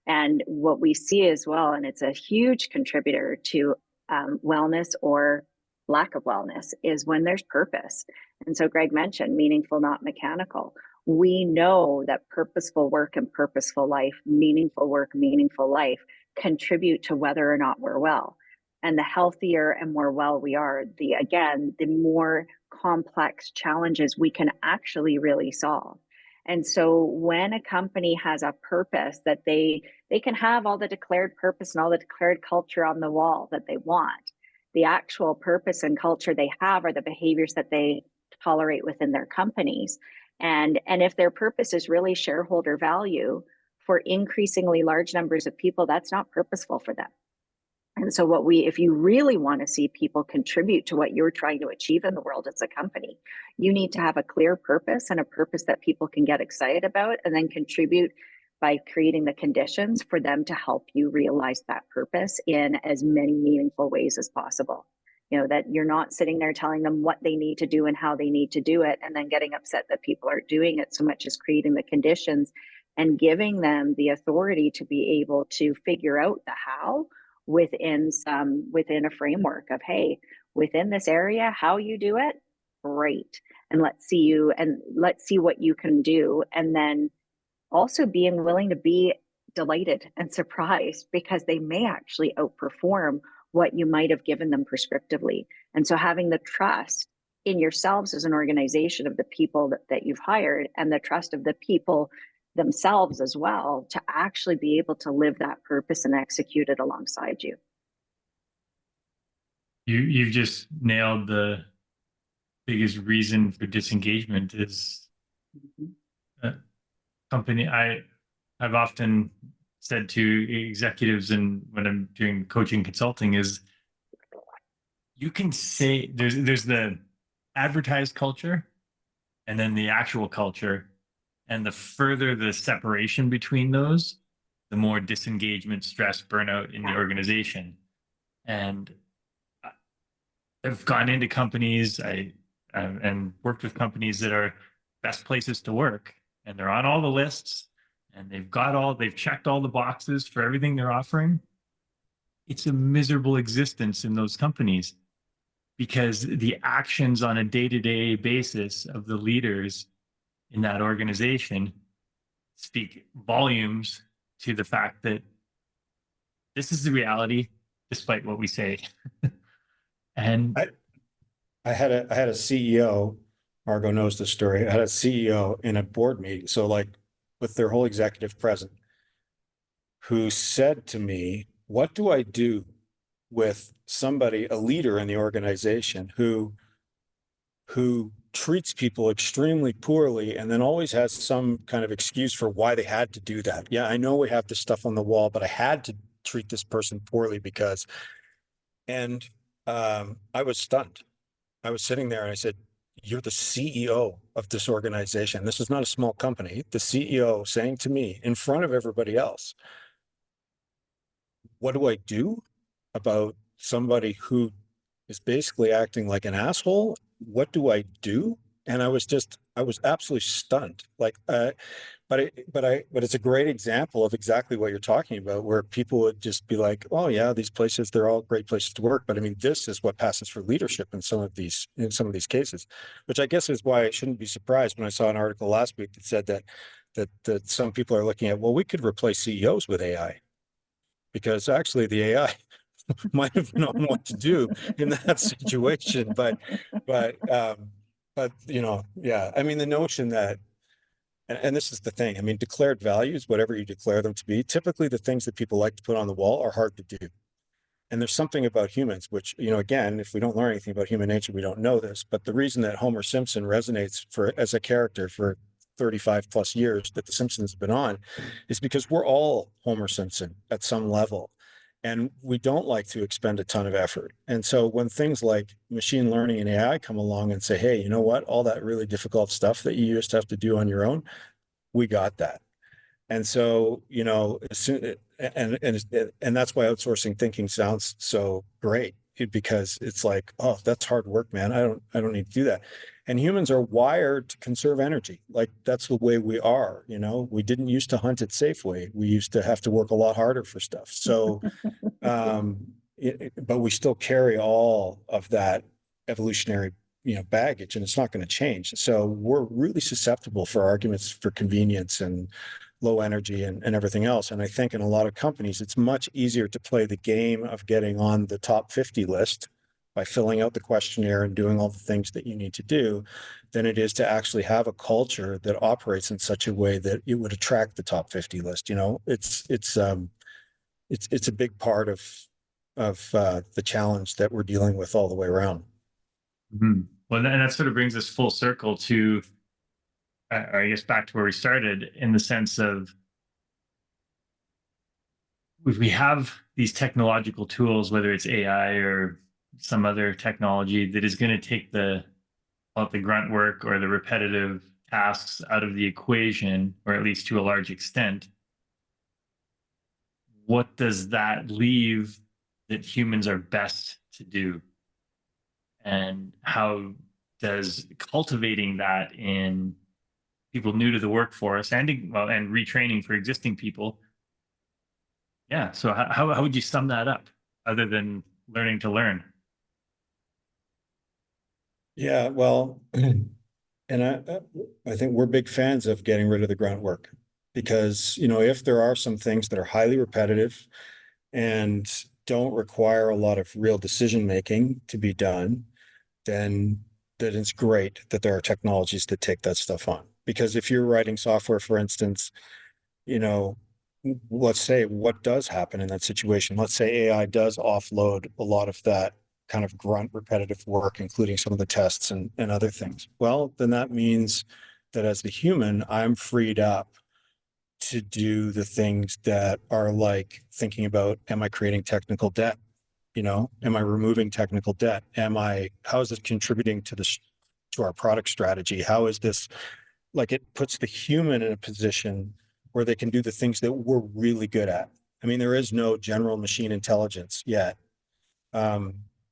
And what we see as well, and it's a huge contributor to wellness or lack of wellness, is when there's purpose. And so Greg mentioned meaningful, not mechanical. We know that purposeful work and purposeful life, meaningful work, meaningful life, contribute to whether or not we're well. And the healthier and more well we are, the more complex challenges we can actually really solve. And so when a company has a purpose that they can have all the declared purpose and all the declared culture on the wall that they want, the actual purpose and culture they have are the behaviors that they tolerate within their companies. And if their purpose is really shareholder value for increasingly large numbers of people, that's not purposeful for them. And so if you really want to see people contribute to what you're trying to achieve in the world as a company, you need to have a clear purpose and a purpose that people can get excited about, and then contribute by creating the conditions for them to help you realize that purpose in as many meaningful ways as possible. That you're not sitting there telling them what they need to do and how they need to do it, and then getting upset that people aren't doing it, so much as creating the conditions and giving them the authority to be able to figure out the how within a framework of, hey, within this area, how you do it, great. and let's see you and let's see what you can do. And then also being willing to be delighted and surprised because they may actually outperform what you might have given them prescriptively. And so having the trust in yourselves as an organization of the people that you've hired, and the trust of the people themselves as well, to actually be able to live that purpose and execute it alongside you. You've just nailed the biggest reason for disengagement is a company. I've often said to executives, and when I'm doing coaching consulting, is you can say there's the advertised culture and then the actual culture, and the further the separation between those, the more disengagement, stress, burnout in the organization. And I've gone into companies, and worked with companies that are best places to work, and they're on all the lists, and they've checked all the boxes for everything they're offering. It's a miserable existence in those companies because the actions on a day-to-day basis of the leaders in that organization speak volumes to the fact that this is the reality, despite what we say. And I had a CEO, Margo knows the story. I had a CEO in a board meeting, so like with their whole executive present, who said to me, "What do I do with somebody, a leader in the organization, who treats people extremely poorly and then always has some kind of excuse for why they had to do that? Yeah, I know we have this stuff on the wall, but I had to treat this person poorly because," and I was stunned. I was sitting there and I said, "You're the CEO of this organization. This is not a small company." The CEO saying to me in front of everybody else, "What do I do about somebody who is basically acting like an asshole? What do I do?" And I was absolutely stunned. Like, but it's a great example of exactly what you're talking about, where people would just be like, "Oh yeah, these places, they're all great places to work." But I mean, this is what passes for leadership in some of these cases, which I guess is why I shouldn't be surprised when I saw an article last week that said that some people are looking at, well, we could replace CEOs with AI, because actually the AI might have known what to do in that situation. But yeah, I mean, the notion that, and this is the thing, I mean, declared values, whatever you declare them to be, typically the things that people like to put on the wall are hard to do. And there's something about humans, which, again, if we don't learn anything about human nature, we don't know this. But the reason that Homer Simpson resonates as a character for 35 plus years that The Simpsons have been on is because we're all Homer Simpson at some level. And we don't like to expend a ton of effort. And so when things like machine learning and AI come along and say, "Hey, you know what? All that really difficult stuff that you used to have to do on your own, we got that." And so, and that's why outsourcing thinking sounds so great, because it's like, "Oh, that's hard work, man. I don't need to do that." And humans are wired to conserve energy. Like, that's the way we are. We didn't used to hunt at Safeway. We used to have to work a lot harder for stuff. So, but we still carry all of that evolutionary, baggage, and it's not going to change. So we're really susceptible for arguments for convenience and low energy and everything else. And I think in a lot of companies, it's much easier to play the game of getting on the top 50 list by filling out the questionnaire and doing all the things that you need to do, than it is to actually have a culture that operates in such a way that it would attract the top 50 list. It's a big part of the challenge that we're dealing with all the way around. Mhm. Well, and that sort of brings us full circle to, I guess, back to where we started, in the sense of, if we have these technological tools, whether it's AI or some other technology that is going to take the grunt work or the repetitive tasks out of the equation, or at least to a large extent, what does that leave that humans are best to do? And how does cultivating that in people new to the workforce, and and retraining for existing people? Yeah. So how would you sum that up, other than learning to learn? Yeah, well, And I think we're big fans of getting rid of the grunt work because, if there are some things that are highly repetitive and don't require a lot of real decision making to be done, then that it's great that there are technologies that take that stuff on. Because if you're writing software, for instance, you know, let's say what does happen in that situation. Let's say AI does offload a lot of that kind of grunt repetitive work, including some of the tests and other things. Well, then that means that as the human, I'm freed up to do the things that are like thinking about, am I creating technical debt? Am I removing technical debt? How is this contributing to to our product strategy? How is this, like, it puts the human in a position where they can do the things that we're really good at. I mean, there is no general machine intelligence yet.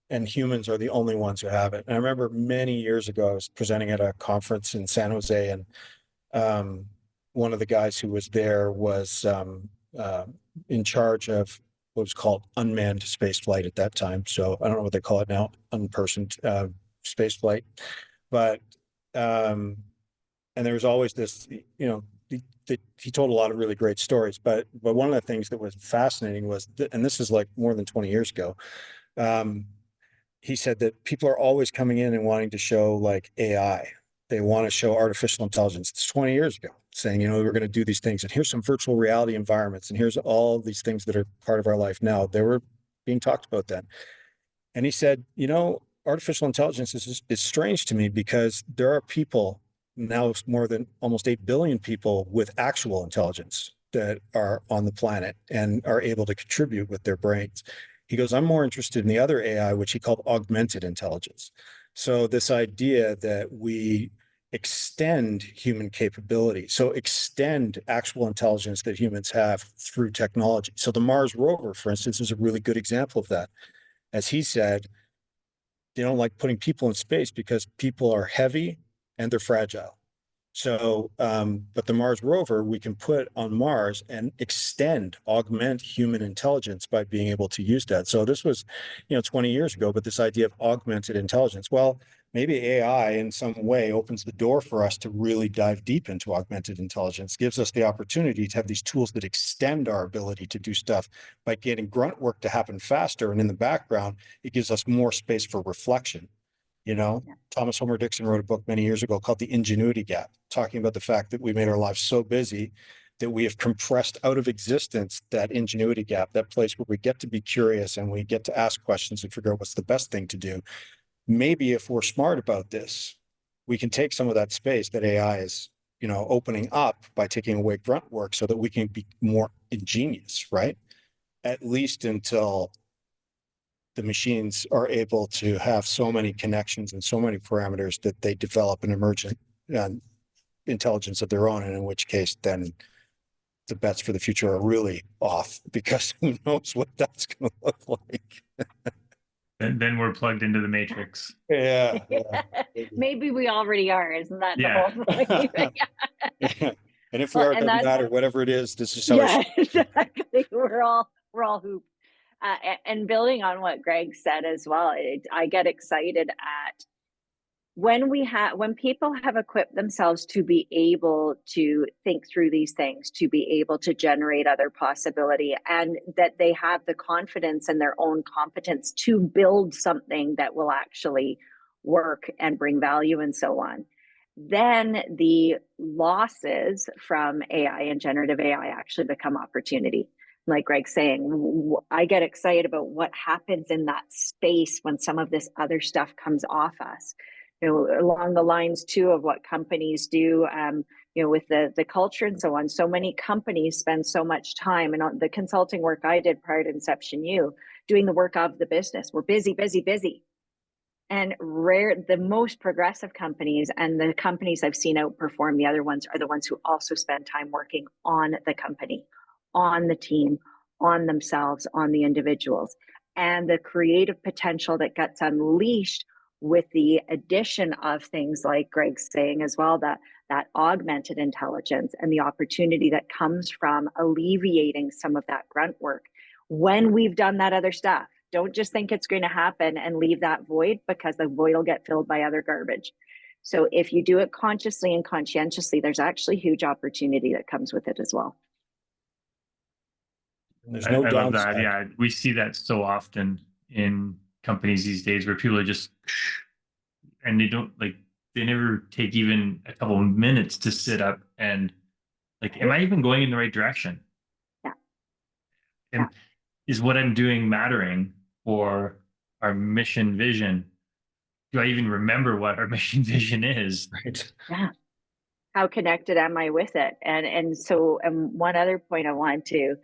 And humans are the only ones who have it. And I remember many years ago, I was presenting at a conference in San Jose, and one of the guys who was there was in charge of what was called unmanned space flight at that time. So I don't know what they call it now, unpersoned space flight. But and there was always this, he told a lot of really great stories. But one of the things that was fascinating was, and this is like more than 20 years ago, he said that people are always coming in and wanting to show like AI. They want to show artificial intelligence. It's 20 years ago saying, we're going to do these things. And here's some virtual reality environments. And here's all these things that are part of our life now. They were being talked about then. And he said, artificial intelligence is strange to me because there are people now, more than almost 8 billion people with actual intelligence that are on the planet and are able to contribute with their brains. He goes, I'm more interested in the other AI, which he called augmented intelligence. So this idea that we extend human capability, so extend actual intelligence that humans have through technology. So the Mars rover, for instance, is a really good example of that. As he said, they don't like putting people in space because people are heavy and they're fragile. So, but the Mars rover, we can put on Mars and augment human intelligence by being able to use that. So this was, 20 years ago, but this idea of augmented intelligence, well, maybe AI in some way opens the door for us to really dive deep into augmented intelligence, gives us the opportunity to have these tools that extend our ability to do stuff by getting grunt work to happen faster. And in the background, it gives us more space for reflection. Thomas Homer Dixon wrote a book many years ago called The Ingenuity Gap, talking about the fact that we made our lives so busy that we have compressed out of existence that ingenuity gap, that place where we get to be curious and we get to ask questions and figure out what's the best thing to do. Maybe if we're smart about this, we can take some of that space that AI is, opening up by taking away grunt work so that we can be more ingenious, right? At least until the machines are able to have so many connections and so many parameters that they develop an emergent intelligence of their own, and in which case then the bets for the future are really off because who knows what that's going to look like. And then we're plugged into the matrix. Yeah. Maybe we already are, isn't that the whole point? Yeah. And if we are, it doesn't matter. Whatever it is, this is how exactly. We're all hoop. And building on what Greg said as well, I get excited at when people have equipped themselves to be able to think through these things, to be able to generate other possibility, and that they have the confidence and their own competence to build something that will actually work and bring value and so on. Then the losses from AI and generative AI actually become opportunity. Like Greg's saying, I get excited about what happens in that space when some of this other stuff comes off us. Along the lines too of what companies do, with the culture and so on. So many companies spend so much time, and on the consulting work I did prior to Inception U, doing the work of the business. We're busy, busy, busy. And the most progressive companies and the companies I've seen outperform the other ones are the ones who also spend time working on the company, on the team, on themselves, on the individuals. And the creative potential that gets unleashed with the addition of things like Greg's saying as well, that augmented intelligence and the opportunity that comes from alleviating some of that grunt work when we've done that other stuff. Don't just think it's going to happen and leave that void, because the void will get filled by other garbage. So if you do it consciously and conscientiously, there's actually huge opportunity that comes with it as well. And there's no I love that. downside. Yeah, we see that so often in companies these days where people are just and they don't like they never take even a couple of minutes to sit up and like, am I even going in the right direction? Yeah. And is what I'm doing mattering for our mission vision? Do I even remember what our mission vision is? Right. Yeah. How connected am I with it? And one other point I wanted to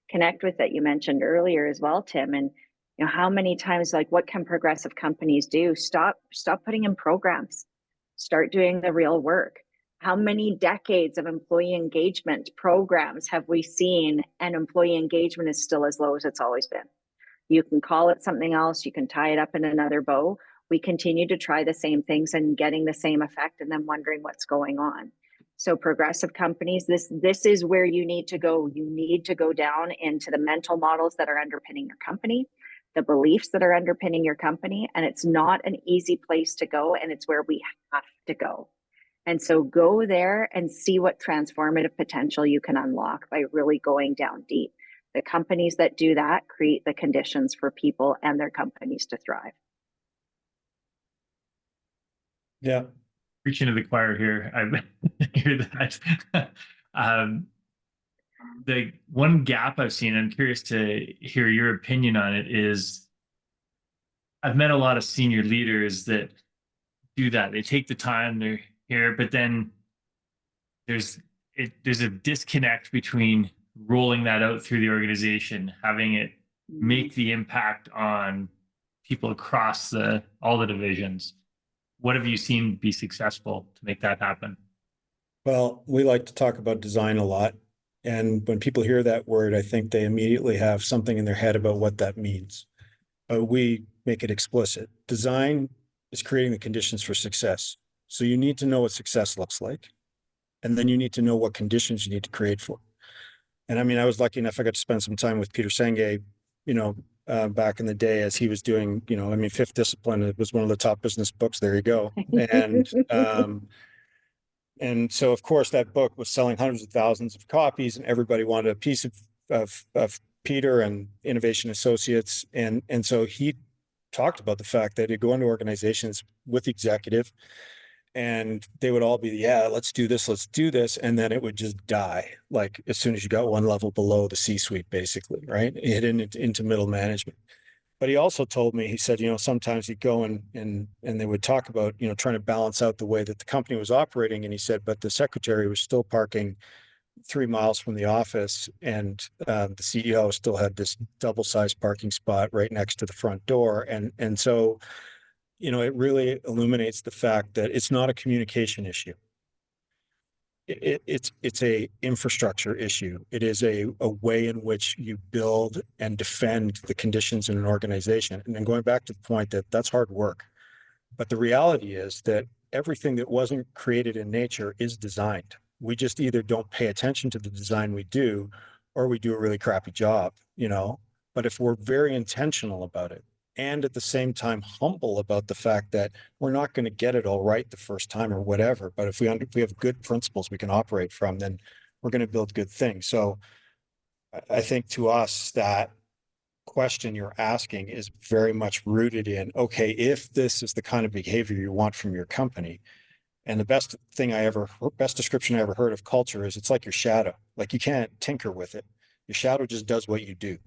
connect with that you mentioned earlier as well, Tim, and how many times, like, what can progressive companies do? Stop putting in programs, start doing the real work. How many decades of employee engagement programs have we seen, and employee engagement is still as low as it's always been? You can call it something else, you can tie it up in another bow. We continue to try the same things and getting the same effect, and then wondering what's going on. So progressive companies, this is where you need to go. You need to go down into the mental models that are underpinning your company, the beliefs that are underpinning your company, and it's not an easy place to go, and it's where we have to go. And so go there and see what transformative potential you can unlock by really going down deep. The companies that do that create the conditions for people and their companies to thrive. Yeah. Preaching to the choir here. I hear that. um, the one gap I've seen, I'm curious to hear your opinion on it, is I've met a lot of senior leaders that do that. They take the time, they're here, but then there's there's a disconnect between rolling that out through the organization, having it make the impact on people across the all the divisions. What have you seen be successful to make that happen? Well, we like to talk about design a lot. And when people hear that word, I think they immediately have something in their head about what that means. But we make it explicit. Design is creating the conditions for success. So you need to know what success looks like. And then you need to know what conditions you need to create for. And I mean, I was lucky enough, I got to spend some time with Peter Senge, back in the day as he was doing, I mean, Fifth Discipline, it was one of the top business books. There you go. And so, of course, that book was selling hundreds of thousands of copies, and everybody wanted a piece of Peter and Innovation Associates. And so he talked about the fact that he'd go into organizations with the executive, and they would all be, yeah, let's do this, let's do this. And then it would just die, like as soon as you got one level below the C-suite, basically, right? It hit into middle management. But he also told me, he said, sometimes he'd go and they would talk about, trying to balance out the way that the company was operating. And he said, but the secretary was still parking 3 miles from the office, and the CEO still had this double-sized parking spot right next to the front door. And so, it really illuminates the fact that it's not a communication issue. It's a infrastructure issue. It is a way in which you build and defend the conditions in an organization. And then going back to the point that that's hard work. But the reality is that everything that wasn't created in nature is designed. We just either don't pay attention to the design we do, or we do a really crappy job, But if we're very intentional about it, and at the same time humble about the fact that we're not going to get it all right the first time or whatever, but if we have good principles we can operate from, then we're going to build good things. So I think to us that question you're asking is very much rooted in, okay, if this is the kind of behavior you want from your company, and the best description I ever heard of culture is it's like your shadow. Like, you can't tinker with it. Your shadow just does what you do.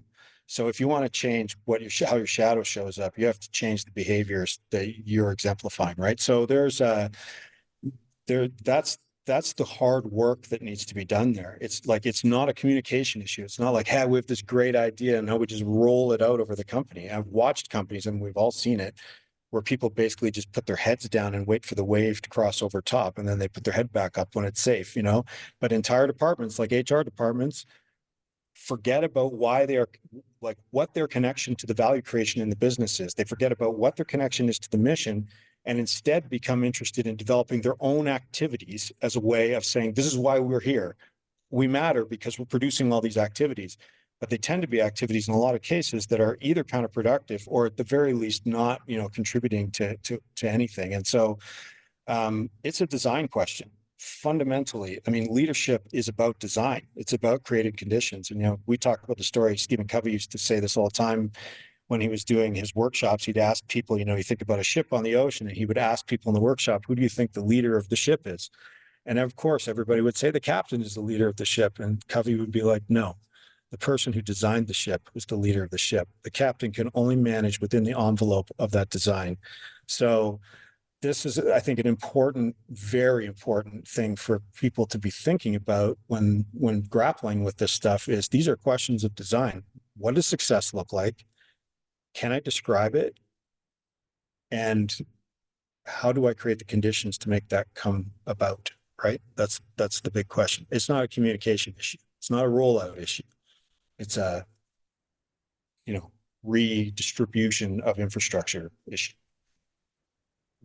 So if you want to change how your shadow shows up, you have to change the behaviors that you're exemplifying, right? So that's the hard work that needs to be done there. It's not a communication issue. It's not like, hey, we have this great idea and now we just roll it out over the company. I've watched companies, and we've all seen it, where people basically just put their heads down and wait for the wave to cross over top, and then they put their head back up when it's safe, But entire departments, like HR departments, forget about why they are, like, what their connection to the value creation in the business is. They forget about what their connection is to the mission, and instead become interested in developing their own activities as a way of saying, this is why we're here. We matter because we're producing all these activities. But they tend to be activities in a lot of cases that are either counterproductive or at the very least not, contributing to anything. And so It's a design question. Fundamentally, I mean, leadership is about design. It's about creating conditions. And, we talk about the story. Stephen Covey used to say this all the time when he was doing his workshops. He'd ask people, you think about a ship on the ocean, and he would ask people in the workshop, who do you think the leader of the ship is? And of course, everybody would say the captain is the leader of the ship. And Covey would be like, no, the person who designed the ship was the leader of the ship. The captain can only manage within the envelope of that design. So this is, I think, an important, very important thing for people to be thinking about when grappling with this stuff. Is these are questions of design. What does success look like? Can I describe it? And how do I create the conditions to make that come about? Right? That's the big question. It's not a communication issue. It's not a rollout issue. It's a, redistribution of infrastructure issue.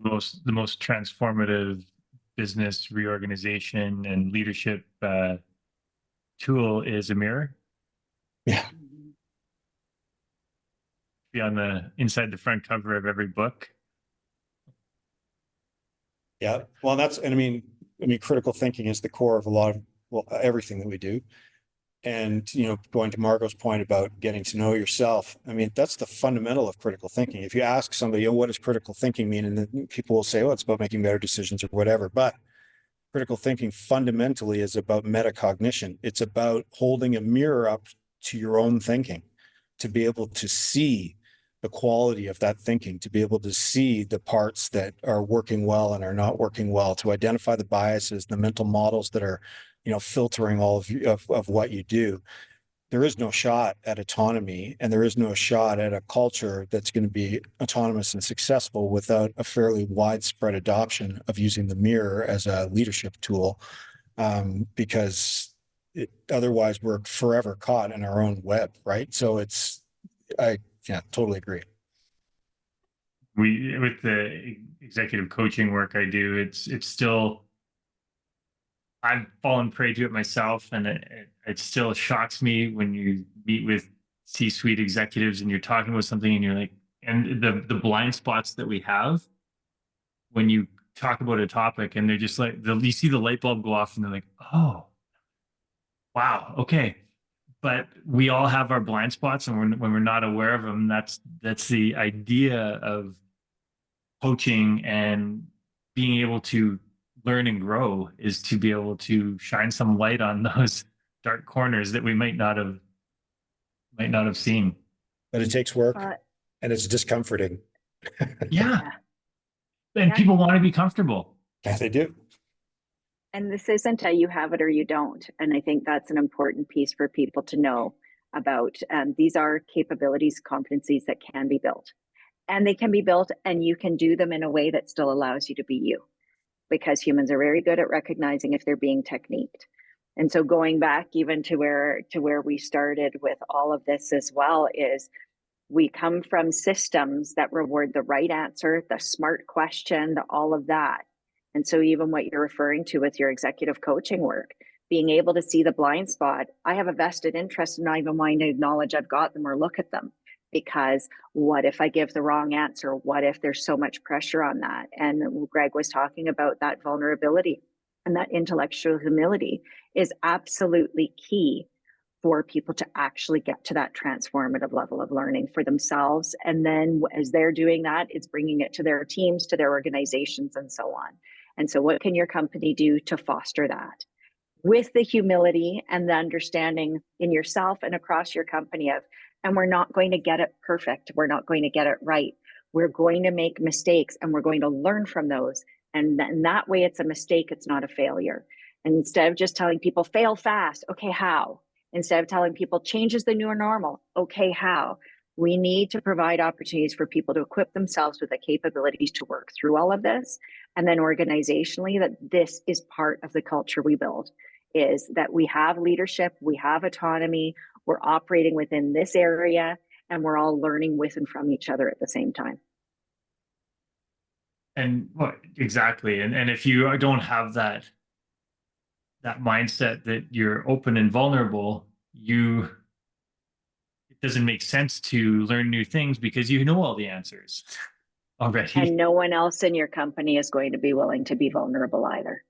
The most transformative business reorganization and leadership tool is a mirror. Yeah. Be on the inside the front cover of every book. Yeah. Well, and I mean, critical thinking is the core of everything that we do. And, going to Margo's point about getting to know yourself, I mean, that's the fundamental of critical thinking. If you ask somebody, what does critical thinking mean? And then people will say, it's about making better decisions or whatever. But critical thinking fundamentally is about metacognition. It's about holding a mirror up to your own thinking, to be able to see the quality of that thinking, to be able to see the parts that are working well and are not working well, to identify the biases, the mental models that are, filtering all of what you do. There is no shot at autonomy, and there is no shot at a culture that's going to be autonomous and successful without a fairly widespread adoption of using the mirror as a leadership tool, because otherwise we're forever caught in our own web, right? So I totally agree. With the executive coaching work I do, it's still, I've fallen prey to it myself, and it still shocks me when you meet with C-suite executives and you're talking about something and you're like, and the blind spots that we have when you talk about a topic, and they're just like, you see the light bulb go off and they're like, oh, wow, okay. But we all have our blind spots, and when we're not aware of them, that's the idea of coaching and being able to learn and grow, is to be able to shine some light on those dark corners that we might not have seen. But it takes work, and it's discomforting. Yeah. And people want to be comfortable. Yeah, they do. And this isn't a you have it or you don't. And I think that's an important piece for people to know about. These are capabilities, competencies that can be built. And they can be built, and you can do them in a way that still allows you to be you, because humans are very good at recognizing if they're being techniqued. And so going back even to where we started with all of this as well, is we come from systems that reward the right answer, the smart question, all of that. And so even what you're referring to with your executive coaching work, being able to see the blind spot, I have a vested interest in not even wanting to acknowledge I've got them or look at them. Because what if I give the wrong answer? What if there's so much pressure on that? And Greg was talking about that vulnerability, and that intellectual humility is absolutely key for people to actually get to that transformative level of learning for themselves. And then as they're doing that, it's bringing it to their teams, to their organizations, and so on. And so what can your company do to foster that? With the humility and the understanding in yourself and across your company of, and we're not going to get it perfect. We're not going to get it right. We're going to make mistakes, and we're going to learn from those. And that way it's a mistake. It's not a failure. And instead of just telling people fail fast, okay, how? Instead of telling people change is the new normal, okay, how? We need to provide opportunities for people to equip themselves with the capabilities to work through all of this. And then organizationally, that this is part of the culture we build, is that we have leadership, we have autonomy, we're operating within this area, and we're all learning with and from each other at the same time. And exactly. And if you don't have that mindset that you're open and vulnerable, it doesn't make sense to learn new things because you know all the answers. already. And no one else in your company is going to be willing to be vulnerable either.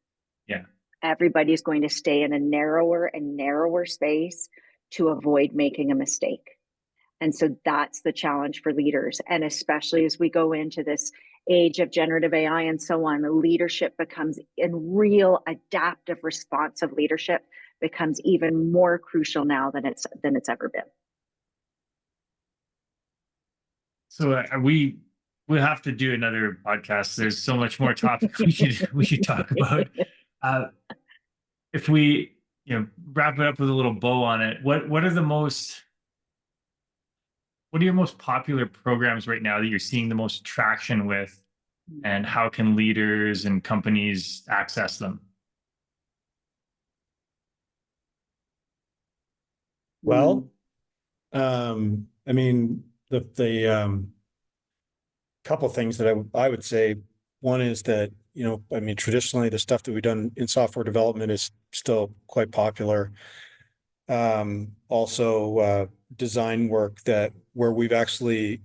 Yeah. Everybody's going to stay in a narrower and narrower space to avoid making a mistake. And so that's the challenge for leaders. And especially as we go into this age of generative AI and so on, leadership becomes, in real adaptive, responsive leadership becomes even more crucial now than it's ever been. So we'll have to do another podcast. There's so much more topic we could talk about. If we wrap it up with a little bow on it, what are your most popular programs right now that you're seeing the most traction with, and how can leaders and companies access them? Well, I mean, the couple things that I would say. One is that, I mean, traditionally the stuff that we've done in software development is still quite popular. Also, design work where we do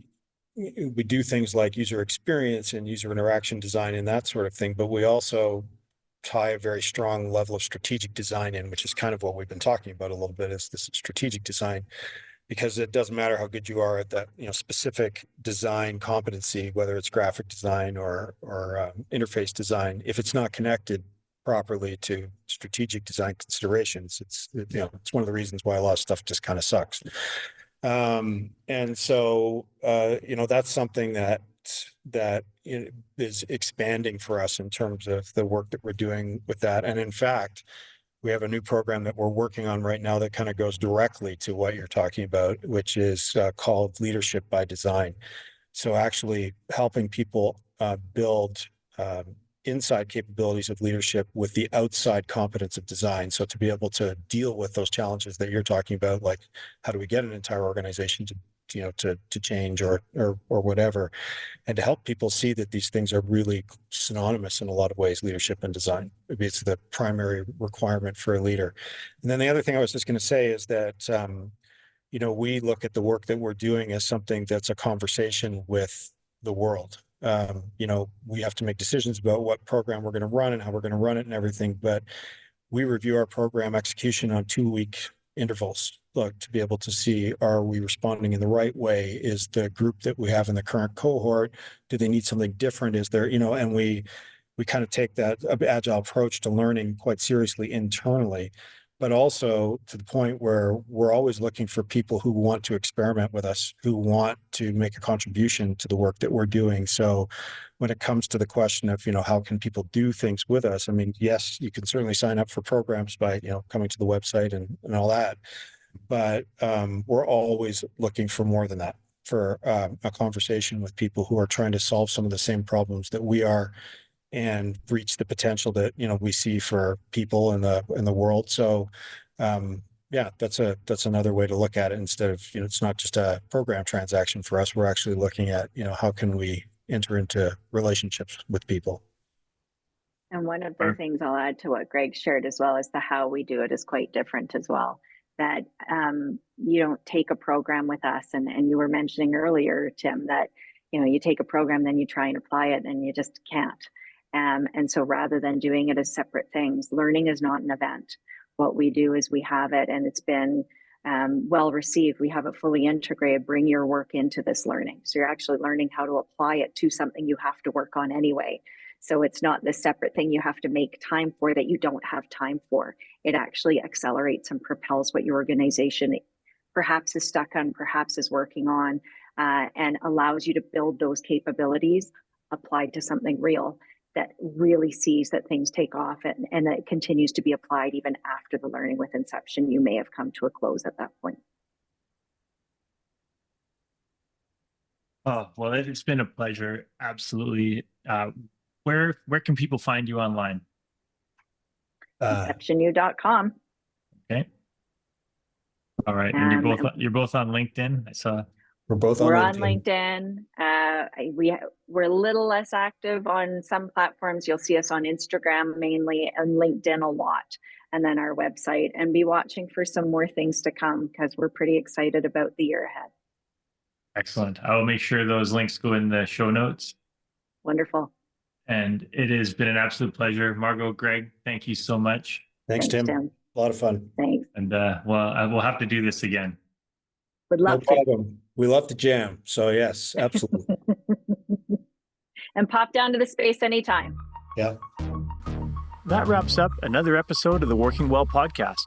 things like user experience and user interaction design and that sort of thing, but we also tie a very strong level of strategic design in, which is kind of what we've been talking about a little bit, is this strategic design, because it doesn't matter how good you are at that, specific design competency, whether it's graphic design or interface design, if it's not connected properly to strategic design considerations, it's one of the reasons why a lot of stuff just kind of sucks. And so that's something that is expanding for us in terms of the work that we're doing with that. And in fact, we have a new program that we're working on right now that kind of goes directly to what you're talking about, which is called Leadership by Design. So actually helping people build inside capabilities of leadership with the outside competence of design. So to be able to deal with those challenges that you're talking about, like how do we get an entire organization to change or whatever, and to help people see that these things are really synonymous in a lot of ways, leadership and design. It's the primary requirement for a leader. And then the other thing I was just going to say is that, we look at the work that we're doing as something that's a conversation with the world. We have to make decisions about what program we're going to run and how we're going to run it and everything, but we review our program execution on 2-week intervals, to be able to see, are we responding in the right way? Is the group that we have in the current cohort, do they need something different? Is there, and we kind of take that agile approach to learning quite seriously internally, but also to the point where we're always looking for people who want to experiment with us, who want to make a contribution to the work that we're doing. So when it comes to the question of, how can people do things with us? I mean, yes, you can certainly sign up for programs by, coming to the website and all that. But we're always looking for more than that, for a conversation with people who are trying to solve some of the same problems that we are and reach the potential that, we see for people in the world. So yeah, that's another way to look at it. Instead of, it's not just a program transaction for us. We're actually looking at, how can we enter into relationships with people. And one of the things I'll add to what Greg shared as well is the how we do it is quite different as well. That you don't take a program with us, and you were mentioning earlier, Tim, that you take a program, then you try and apply it, and you just can't. And so rather than doing it as separate things, learning is not an event. What we do is we have it, and it's been well received. We have it fully integrated. Bring your work into this learning. So you're actually learning how to apply it to something you have to work on anyway. So it's not this separate thing you have to make time for that you don't have time for. It actually accelerates and propels what your organization perhaps is stuck on, perhaps is working on, and allows you to build those capabilities applied to something real that really sees that things take off and that it continues to be applied even after the learning with inception. You may have come to a close at that point. Oh, well, it's been a pleasure. Absolutely. Where can people find you online? InceptionU.com. Okay. All right. And you're both on LinkedIn. I saw. We're both on LinkedIn. We're a little less active on some platforms. You'll see us on Instagram mainly, and LinkedIn a lot, and then our website. And be watching for some more things to come, because we're pretty excited about the year ahead. Excellent. I will make sure those links go in the show notes. Wonderful. And it has been an absolute pleasure. Margo, Greg, thank you so much. Thanks, Tim. A lot of fun. Thanks. And we'll have to do this again. Would No love to. problem. We love to jam. So yes, absolutely. And pop down to the space anytime. Yeah. That wraps up another episode of the Working Well podcast.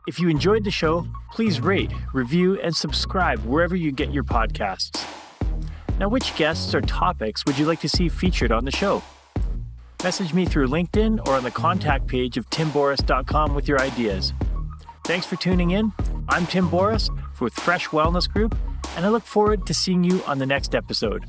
If you enjoyed the show, please rate, review, and subscribe wherever you get your podcasts. Now, which guests or topics would you like to see featured on the show? Message me through LinkedIn or on the contact page of timboris.com with your ideas. Thanks for tuning in. I'm Tim Boris with Fresh Wellness Group, and I look forward to seeing you on the next episode.